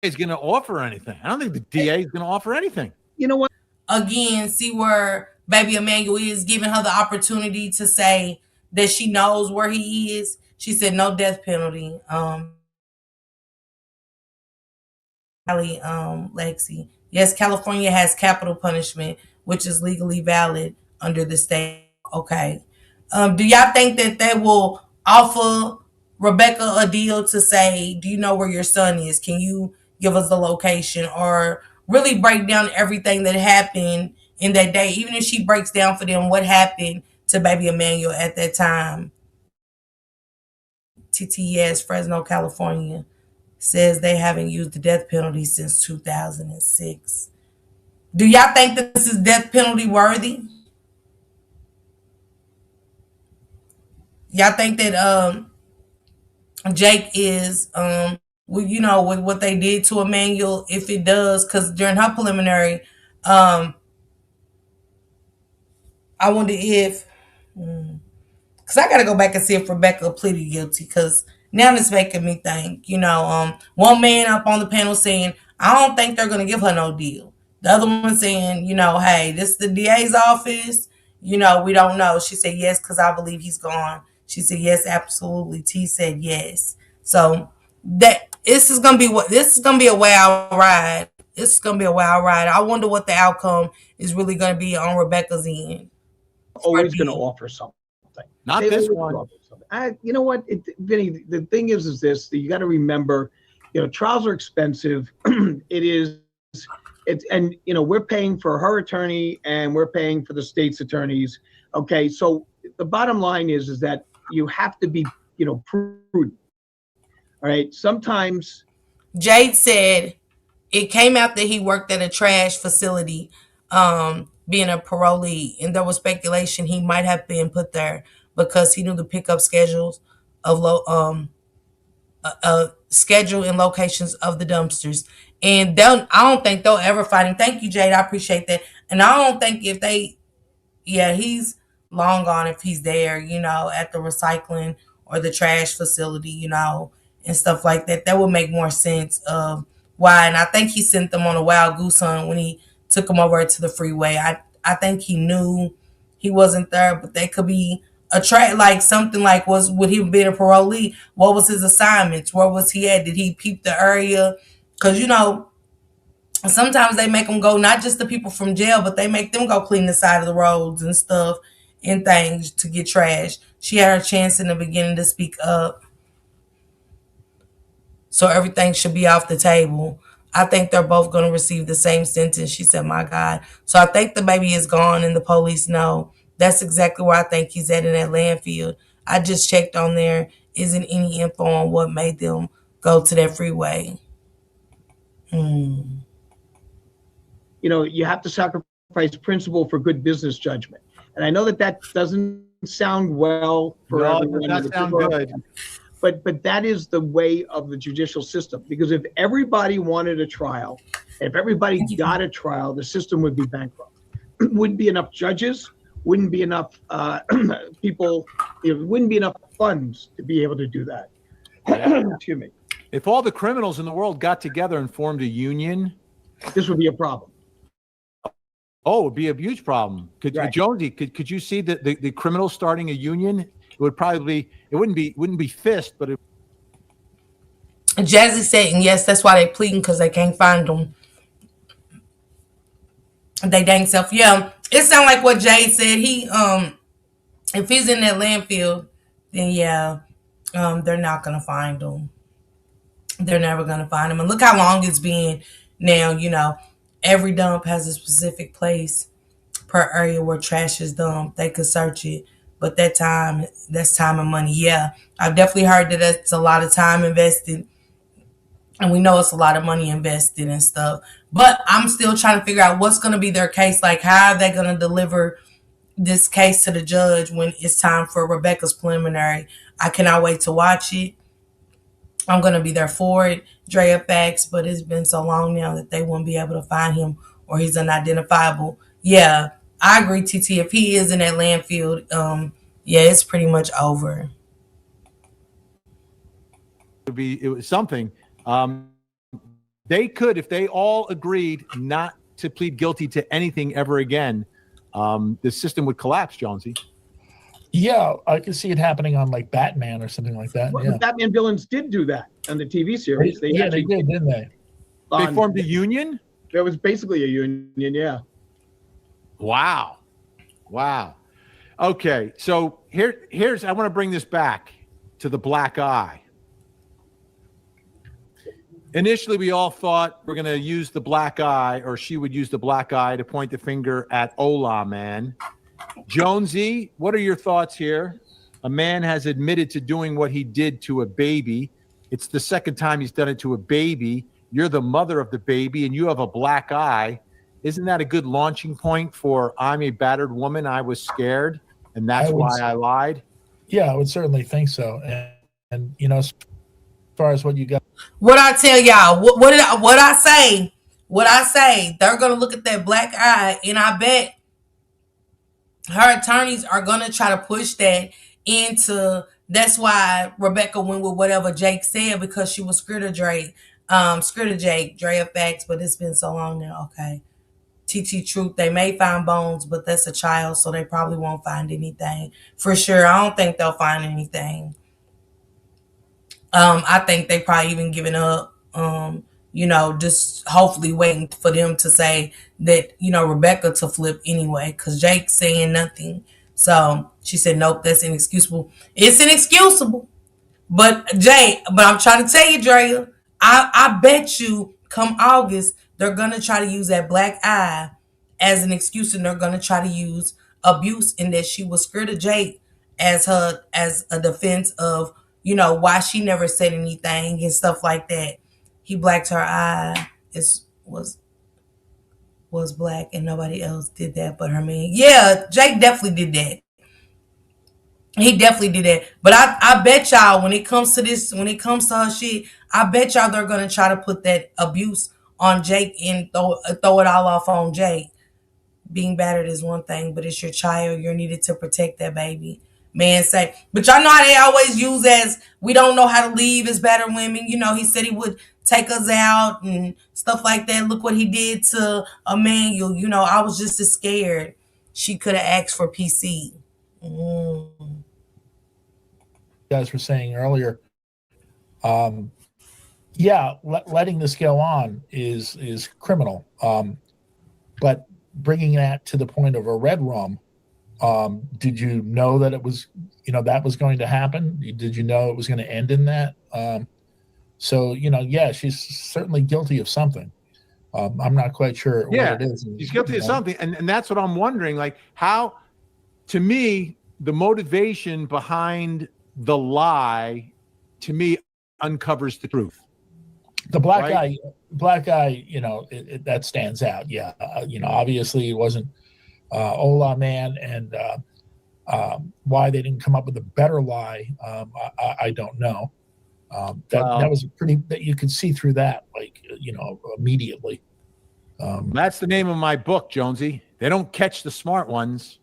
is going to offer anything. I don't think the DA is going to offer anything. You know what? Again, see where baby Emmanuel is, giving her the opportunity to say that she knows where he is. She said no death penalty. Lexi. Yes, California has capital punishment, which is legally valid under the state. Okay. Do y'all think that they will offer Rebecca a deal to say, do you know where your son is? Can you give us the location? Or really break down everything that happened in that day, even if she breaks down for them what happened to baby Emmanuel at that time. TTS, Fresno, California, says they haven't used the death penalty since 2006. Do y'all think that this is death penalty worthy? Y'all think that Jake is with what they did to Emmanuel, if it does, because during her preliminary, I wonder if because I gotta go back and see if Rebecca pleaded guilty, because now it's making me think, one man up on the panel saying, I don't think they're gonna give her no deal. The other one saying, hey, this is the DA's office. We don't know. She said yes because I believe he's gone. She said yes, absolutely. T said yes. So that this is gonna be a wild ride. This is gonna be a wild ride. I wonder what the outcome is really gonna be on Rebecca's end. Always going to offer something. Not They this always one. offer something. You know what, Vinny? The thing is this: that you got to remember, trials are expensive. And we're paying for her attorney and we're paying for the state's attorneys. Okay, so the bottom line is that you have to be, prudent. All right, sometimes Jade said it came out that he worked at a trash facility, being a parolee, and there was speculation he might have been put there because he knew the pickup schedules of schedule and locations of the dumpsters. And I don't think they'll ever find him. Thank you, Jade. I appreciate that. And I don't think if they yeah, he's long gone if he's there, at the recycling or the trash facility, and stuff like that. That would make more sense of why. And I think he sent them on a wild goose hunt when he took them over to the freeway. I think he knew he wasn't there, but they could be a track like something like would he have been a parolee? What was his assignments? Where was he at? Did he peep the area? Because sometimes they make them go, not just the people from jail, but they make them go clean the side of the roads and stuff and things to get trash. She had her chance in the beginning to speak up. So everything should be off the table. I think they're both going to receive the same sentence. She said, my God. So I think the baby is gone and the police know. That's exactly where I think he's at, in that landfill. I just checked on there. Isn't any info on what made them go to that freeway. You have to sacrifice principle for good business judgment. And I know that doesn't sound well for everyone. It does not sound good. But that is the way of the judicial system. Because if everybody wanted a trial, if everybody got a trial, the system would be bankrupt. Wouldn't be enough judges, wouldn't be enough people, wouldn't be enough funds to be able to do that. Excuse me. If all the criminals in the world got together and formed a union, this would be a problem. Oh, it would be a huge problem. Right. Jonesy, could you see the criminals starting a union? It would probably it wouldn't be fist, but Jazzy said, and yes, that's why they pleading, because they can't find them. They dang self. Yeah, it sounds like what Jade said. He if he's in that landfill, then yeah, they're not gonna find him. They're never gonna find him. And look how long it's been now. Every dump has a specific place per area where trash is dumped. They could search it, but that's time and money. Yeah, I've definitely heard that that's a lot of time invested, and we know it's a lot of money invested and stuff. But I'm still trying to figure out what's going to be their case. Like, how are they going to deliver this case to the judge when it's time for Rebecca's preliminary? I cannot wait to watch it. I'm going to be there for it. Drea facts, but it's been so long now that they won't be able to find him, or he's unidentifiable. Yeah, I agree, TT. If he is in that landfill, yeah, it's pretty much over. it was something. They could, if they all agreed not to plead guilty to anything ever again, the system would collapse, Jonesy. Yeah, I can see it happening on like Batman or something like that. Well, yeah. The Batman villains did do that on the TV series. They did, didn't they? They formed a union? There was basically a union, yeah. Wow. Okay, so here's I want to bring this back to the black eye. Initially, we all thought we're going to use the black eye, or she would use the black eye to point the finger at Ola Man. Jonesy, what are your thoughts here? A man has admitted to doing what he did to a baby. It's the second time he's done it to a baby. You're the mother of the baby, and you have a black eye. Isn't that a good launching point for I'm a battered woman, I was scared, and that's why I lied? Yeah, I would certainly think so. And as far as what you got. What I tell y'all, what I say, they're going to look at that black eye, and I bet her attorneys are going to try to push that into, that's why Rebecca went with whatever Jake said, because she was Scritter Jake, Drea facts, but it's been so long now. Okay. TT Truth, they may find bones, but that's a child, so they probably won't find anything. For sure. I don't think they'll find anything. I think they probably even giving up. Just hopefully waiting for them to say that, Rebecca to flip anyway, because Jake's saying nothing. So she said, nope, that's inexcusable. It's inexcusable. But I'm trying to tell you, Drea, I bet you come August, they're gonna try to use that black eye as an excuse, and they're gonna try to use abuse and that she was scared of Jake as a defense of, why she never said anything and stuff like that. He blacked her eye. Is was black and nobody else did that but her man. Yeah, Jake definitely did that. He definitely did that. But I bet y'all when it comes to this, when it comes to her shit, I bet y'all they're gonna try to put that abuse on Jake and throw it all off on Jake. Being battered is one thing, but it's your child. You're needed to protect that baby. Man say, but y'all know how they always use as we don't know how to leave as battered women. He said he would take us out and stuff like that. Look what he did to Emmanuel. I was just as scared. She could have asked for PC. Mm. You guys were saying earlier, yeah, letting this go on is criminal. But bringing that to the point of a red room, did you know that it was, that was going to happen? Did you know it was going to end in that? So, yeah, she's certainly guilty of something. I'm not quite sure what it is. She's guilty of something. And that's what I'm wondering, like how, to me, the motivation behind the lie, to me, uncovers the truth. The black guy, that stands out. Yeah. Obviously it wasn't Ola man, and why they didn't come up with a better lie, I don't know. That was that you could see through that, immediately. That's the name of my book, Jonesy. They don't catch the smart ones.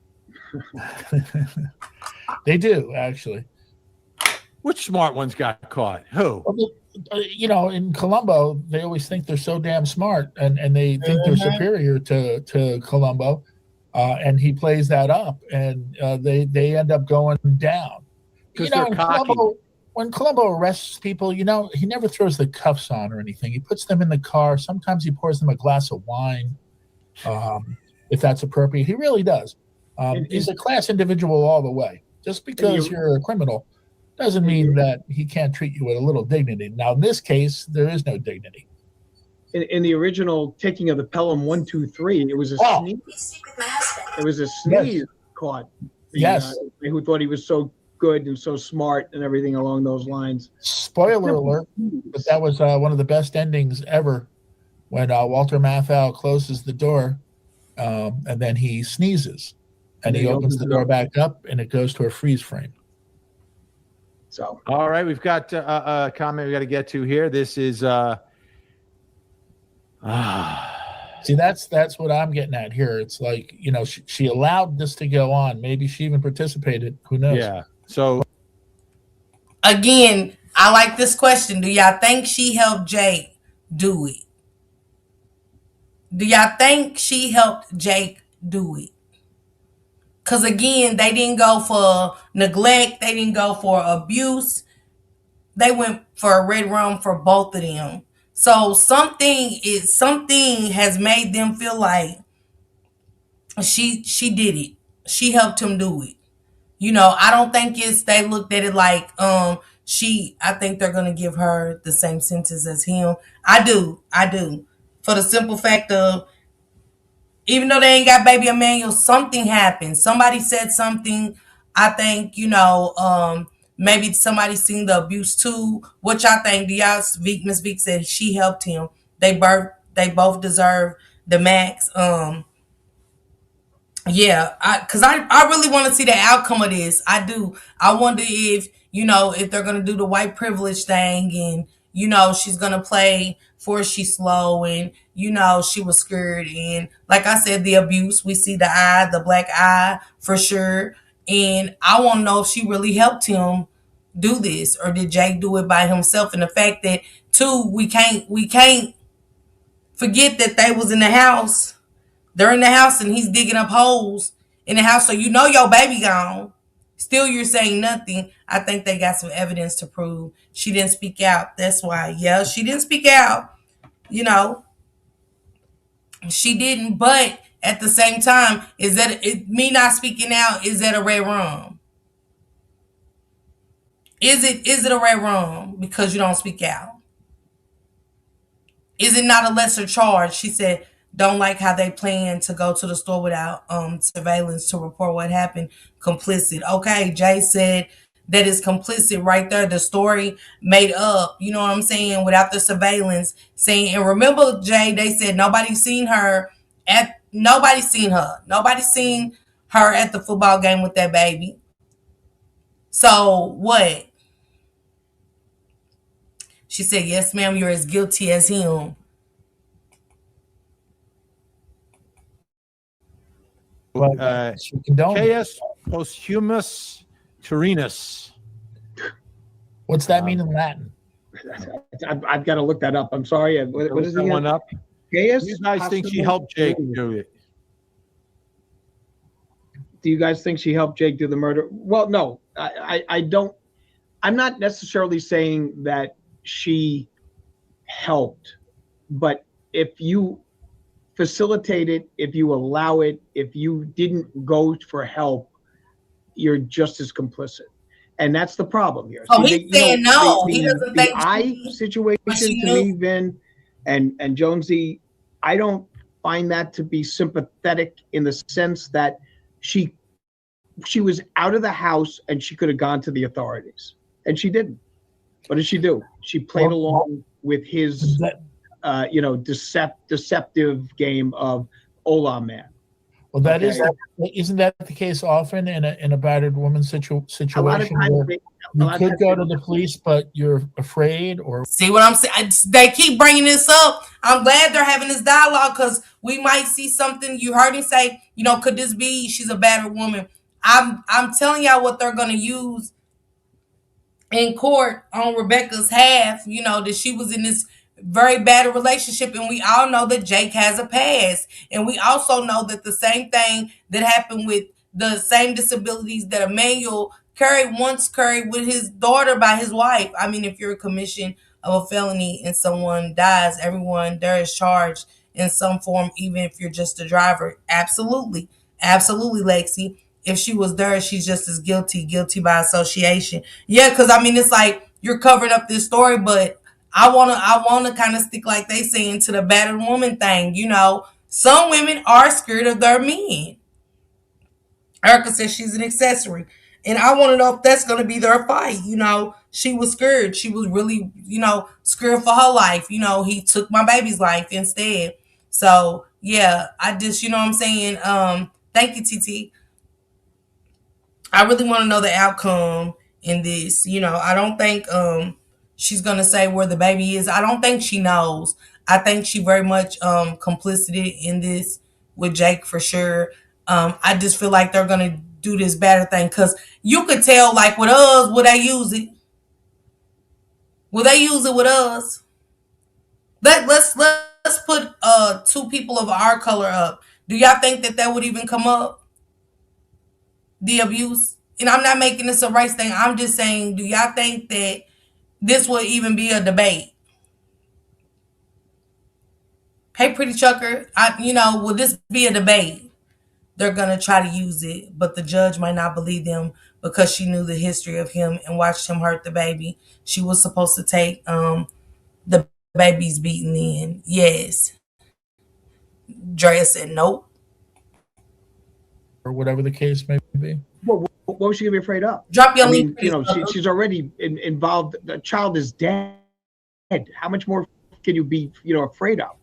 They do, actually. Which smart ones got caught? Who? Well, in Columbo, they always think they're so damn smart, and they think they're superior to Columbo, and he plays that up, and they end up going down. Because they're cocky. When Columbo arrests people, he never throws the cuffs on or anything. He puts them in the car. Sometimes he pours them a glass of wine, if that's appropriate. He really does. He's a class individual all the way. Just because you're a criminal doesn't mean that he can't treat you with a little dignity. Now, in this case, there is no dignity. In the original taking of the Pelham 1, 2, 3, it was a sneeze. It was a sneeze caught. Yes. Who thought he was so good and so smart and everything along those lines. Spoiler alert, but that was one of the best endings ever when Walter Matthau closes the door and then he sneezes and he opens the door back up and it goes to a freeze frame. So, all right, we've got a comment we got to get to here. This is see, that's what I'm getting at here. It's like, she allowed this to go on. Maybe she even participated. Who knows? Yeah. So again, I like this question. Do y'all think she helped Jake do it? Do y'all think she helped Jake do it? Because again, they didn't go for neglect. They didn't go for abuse. They went for a red rum for both of them. So something has made them feel like she did it. She helped him do it. I don't think they looked at it like I think they're gonna give her the same sentence as him. I do. For the simple fact of, even though they ain't got baby Emmanuel, something happened. Somebody said something. I think, maybe somebody seen the abuse too. What y'all think? Do y'all, Miss Vic said she helped him. They both deserve the max. Yeah, because I really want to see the outcome of this. I do. I wonder if they're gonna do the white privilege thing, and she's gonna play for she's slow, and she was scared, and like I said, the abuse. We see the black eye for sure, and I want to know if she really helped him do this, or did Jake do it by himself? And the fact that too, we can't forget that they was in the house They're in the house and he's digging up holes in the house, so you know your baby gone. Still, you're saying nothing. I think they got some evidence to prove she didn't speak out. That's why. Yeah, she didn't speak out. You know, she didn't. But at the same time, is that me not speaking out? Is that a red rum? Is it a red rum because you don't speak out? Is it not a lesser charge? She said, don't like how they plan to go to the store without surveillance to report what happened. Complicit. Okay, Jay said that is complicit right there. The story made up, you know what I'm saying, without the surveillance. Saying, and remember, Jay, they said nobody seen her. Nobody seen her at the football game with that baby. So what? She said, yes, ma'am, you're as guilty as him. She condoned it. KS posthumous Turinus. What's that mean in Latin? I've got to look that up. I'm sorry. What is that one up? Gaius? Do you guys think she helped Jake do it? Do you guys think she helped Jake do the murder? Well, no, I don't. I'm not necessarily saying that she helped, but if you facilitate it, if you allow it, if you didn't go for help, you're just as complicit. And that's the problem here. Oh, he's saying no. He doesn't think the situation to me, Vin and Jonesy, I don't find that to be sympathetic in the sense that she was out of the house and she could have gone to the authorities, and she didn't. What did she do? She played along with his, deceptive game of Ola man. Well, isn't that the case often in a battered woman situation? A lot of times you could go to the police, but you're afraid, or see what I'm saying. They keep bringing this up. I'm glad they're having this dialogue because we might see something. You heard him say, could this be she's a battered woman? I'm telling y'all what they're gonna use in court on Rebecca's half. That she was in this very bad relationship, and we all know that Jake has a past, and we also know that the same thing that happened with the same disabilities that Emmanuel once carried with his daughter by his wife. I mean, if you're a commission of a felony and someone dies, everyone there is charged in some form, even if you're just a driver. Absolutely, Lexi. If she was there, she's just as guilty by association. Yeah, because I mean, it's like you're covering up this story, but I wanna kind of stick like they saying to the battered woman thing. Some women are scared of their men. Erica says she's an accessory, and I want to know if that's gonna be their fight. She was scared. She was really, scared for her life. He took my baby's life instead. So yeah, I just, what I'm saying. Thank you, TT. I really want to know the outcome in this. I don't think she's gonna say where the baby is. I don't think she knows. I think she very much complicit in this with Jake for sure. I just feel like they're gonna do this better thing because you could tell, like with us, will they use it? Will they use it with us? Let's put two people of our color up. Do y'all think that would even come up? The abuse? And I'm not making this a race thing. I'm just saying, do y'all think that this will even be a debate? Hey, Pretty Chucker, will this be a debate? They're going to try to use it, but the judge might not believe them because she knew the history of him and watched him hurt the baby. She was supposed to take the baby's beaten in. Yes. Drea said nope. or whatever the case may be. Well, what was she gonna be afraid of? Drop your link. She's already involved. The child is dead. How much more can you be, afraid of?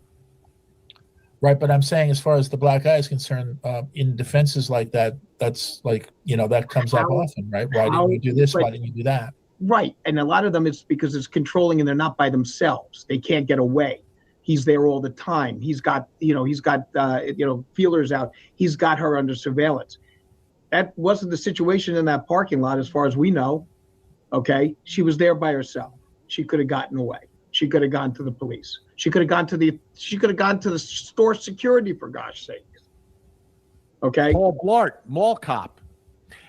Right, but I'm saying, as far as the black eye is concerned, in defenses like that, that's like, that comes up often, right? Why didn't you do this? Why didn't you do that? Right, and a lot of them it's because it's controlling, and they're not by themselves. They can't get away. He's there all the time. He's got feelers out. He's got her under surveillance. That wasn't the situation in that parking lot, as far as we know. Okay, she was there by herself. She could have gotten away. She could have gone to the police. She could have gone to the store security, for gosh sakes. Okay. Paul Blart, Mall Cop.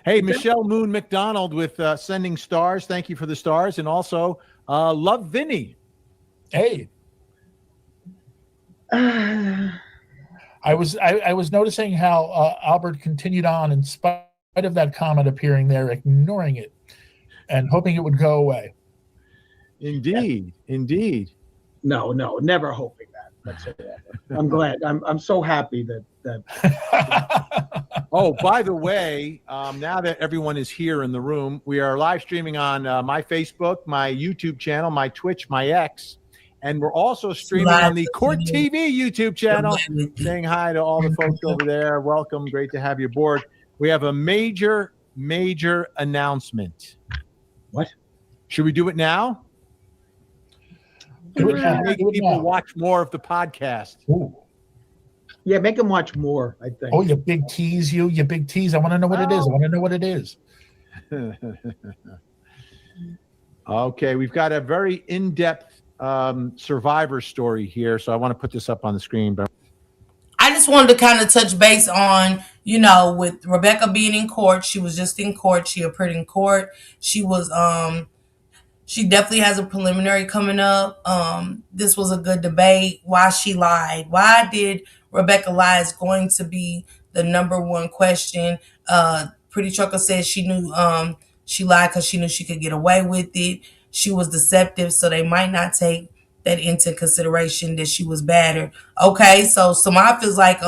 Hey, Michelle Moon McDonald with sending stars. Thank you for the stars. And also, Love Vinny. Hey. I was noticing how Albert continued on in spite of that comment appearing there, ignoring it and hoping it would go away. Indeed. No, never hoping that whatsoever. I'm glad. I'm so happy that. Oh, by the way, now that everyone is here in the room, we are live streaming on my Facebook, my YouTube channel, my Twitch, my X, and we're also streaming on the Court TV YouTube channel. Saying hi to all the folks over there. Welcome. Great to have you aboard. We have a major announcement. What? Should we do it now? Make people watch more of the podcast. Ooh. Yeah, make them watch more, I think. Oh, you big tease, you big tease. I want to know what it is. Okay, we've got a very in-depth survivor story here, so I want to put this up on the screen. But I just wanted to kind of touch base on, with Rebecca being in court. She was just in court. She appeared in court. She was she definitely has a preliminary coming up. This was a good debate. Why she lied? Why did Rebecca lie is going to be the number one question. Pretty Trucker said she knew she lied because she knew she could get away with it. She was deceptive, so they might not take that into consideration that she was battered. Okay, so Samad feels like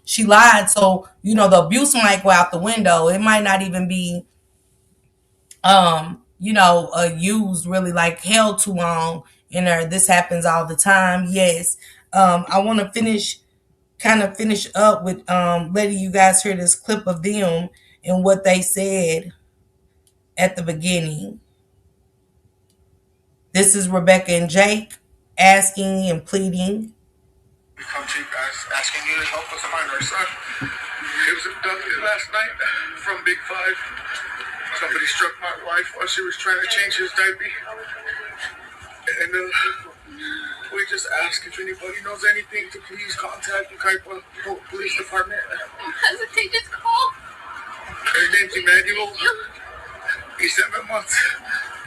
she lied, so the abuse might go out the window. It might not even be used really, like, held too long in her. This happens all the time. Yes. I want to finish up with letting you guys hear this clip of them and what they said at the beginning. This is Rebecca and Jake asking and pleading. We come to you guys asking you to help us find our son. He was abducted last night from Big Five. Somebody struck my wife while she was trying to change his diaper. And we just ask if anybody knows anything to please contact the Kaipa Police Department. Don't hesitate, just call. His name's Emmanuel. He's 7 months.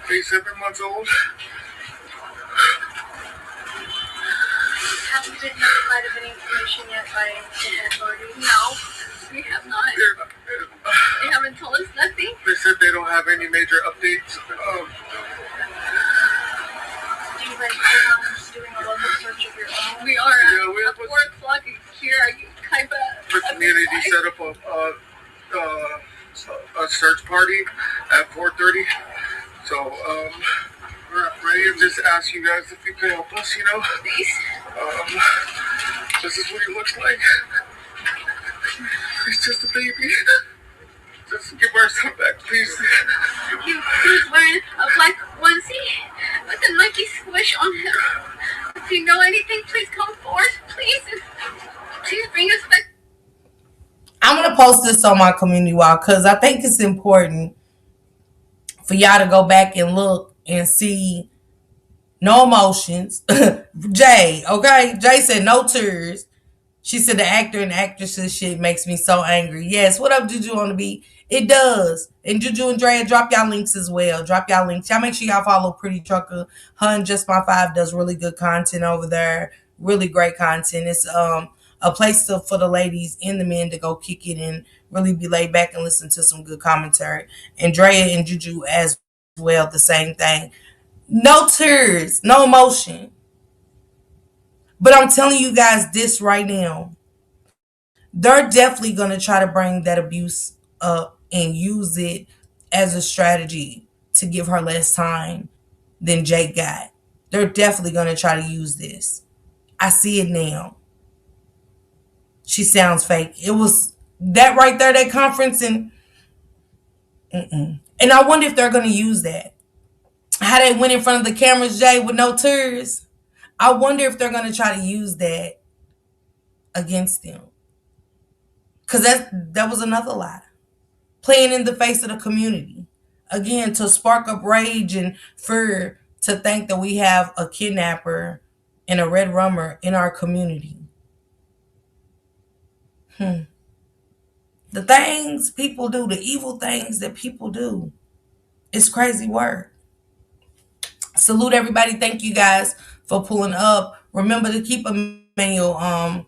He's 7 months old. Have you been notified of any information yet by the authorities? No, we have not. They haven't told us nothing. They said they don't have any major updates. Do you guys plan on doing a local search of your own? We are at 4 o'clock here at Kaipa. The community set up a search party at 4:30. So we're ready to just ask you guys if you can help us. Please. This is what he looks like. He's just a baby. Just give our son back, please. He was wearing a black onesie with a Nike swoosh on him. If you know anything, please come forward, please. Please bring us back. I'm going to post this on my community wall because I think it's important for y'all to go back and look and see no emotions. Jay, okay? Jay said no tears. She said the actor and actresses shit makes me so angry. Yes, what up, Juju on the beat? It does. And Juju and Drea, drop y'all links as well. Drop y'all links. Y'all make sure y'all follow Pretty Trucker. Her and Just My Five does really good content over there. Really great content. It's a place for the ladies and the men to go kick it and really be laid back and listen to some good commentary. And Drea and Juju as well, the same thing. No tears, no emotion. But I'm telling you guys this right now. They're definitely going to try to bring that abuse up and use it as a strategy to give her less time than Jake got. They're definitely going to try to use this. I see it now. She sounds fake. It was that right there, that conference, and I wonder if they're going to use that. How they went in front of the cameras, Jay, with no tears. I wonder if they're going to try to use that against them. Because that was another lie. Playing in the face of the community. Again, to spark up rage and fear to think that we have a kidnapper and a red rummer in our community. The things people do, the evil things that people do, it's crazy work. Salute everybody. Thank you guys for pulling up. Remember to keep Emmanuel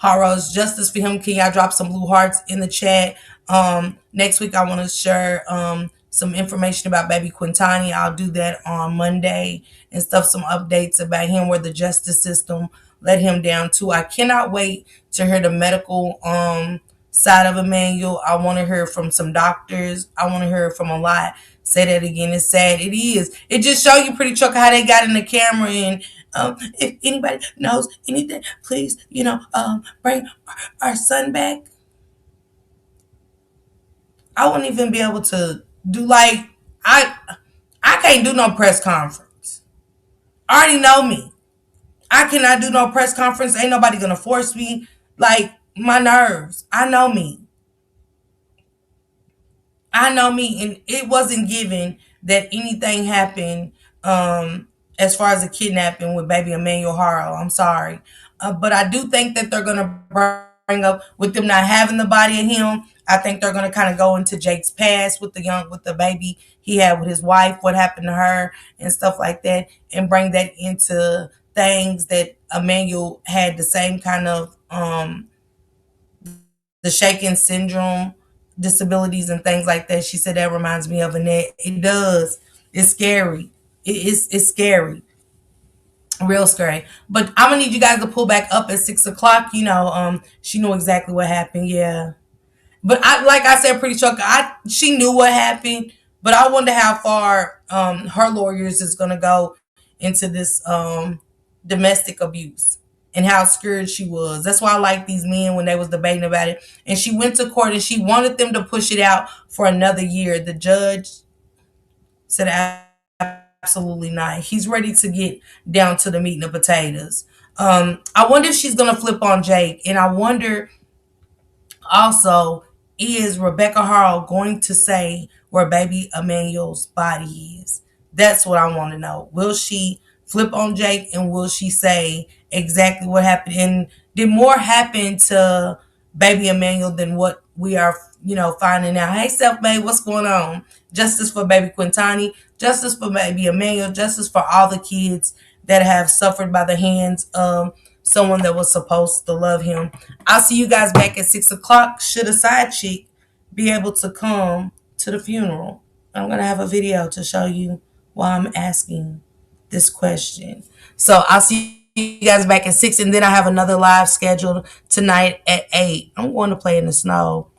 Haro's justice for him. Can y'all drop some blue hearts in the chat? Next week I want to share some information about baby Quintani. I'll do that on Monday and stuff, some updates about him where the justice system let him down too. I cannot wait to hear the medical side of Emmanuel. I want to hear from some doctors. I want to hear from a lot. Say that again. It's sad. It is. It just show you pretty truck how they got in the camera. And if anybody knows anything, please, bring our son back. I wouldn't even be able to do I can't do no press conference. I already know me. I cannot do no press conference. Ain't nobody gonna force me. Like my nerves. I know me. And it wasn't given that anything happened as far as a kidnapping with baby Emmanuel Haro. I'm sorry. But I do think that they're going to bring up, with them not having the body of him, I think they're going to kind of go into Jake's past with the baby he had with his wife, what happened to her and stuff like that, and bring that into things that Emmanuel had the same kind of the shaken syndrome disabilities and things like that. She said that reminds me of Annette. It does. It's scary. It's scary. Real scary. But I'm gonna need you guys to pull back up at 6 o'clock. She knew exactly what happened. Yeah. But like I said, pretty sure she knew what happened. But I wonder how far her lawyers is gonna go into this domestic abuse and how scared she was. That's why I like these men when they was debating about it. And she went to court and she wanted them to push it out for another year. The judge said absolutely not. He's ready to get down to the meat and the potatoes. I wonder if she's gonna flip on Jake, and I wonder also, is Rebecca Haro going to say where baby Emmanuel's body is? That's what I want to know. Will she flip on Jake, and will she say exactly what happened? And did more happen to baby Emmanuel than what we are, finding out? Hey, self-made, what's going on? Justice for baby Quintani, justice for baby Emmanuel, justice for all the kids that have suffered by the hands of someone that was supposed to love him. I'll see you guys back at 6 o'clock. Should a side chick be able to come to the funeral? I'm going to have a video to show you why I'm asking this question. So I'll see you guys back at 6, and then I have another live scheduled tonight at 8. I'm going to play in the snow.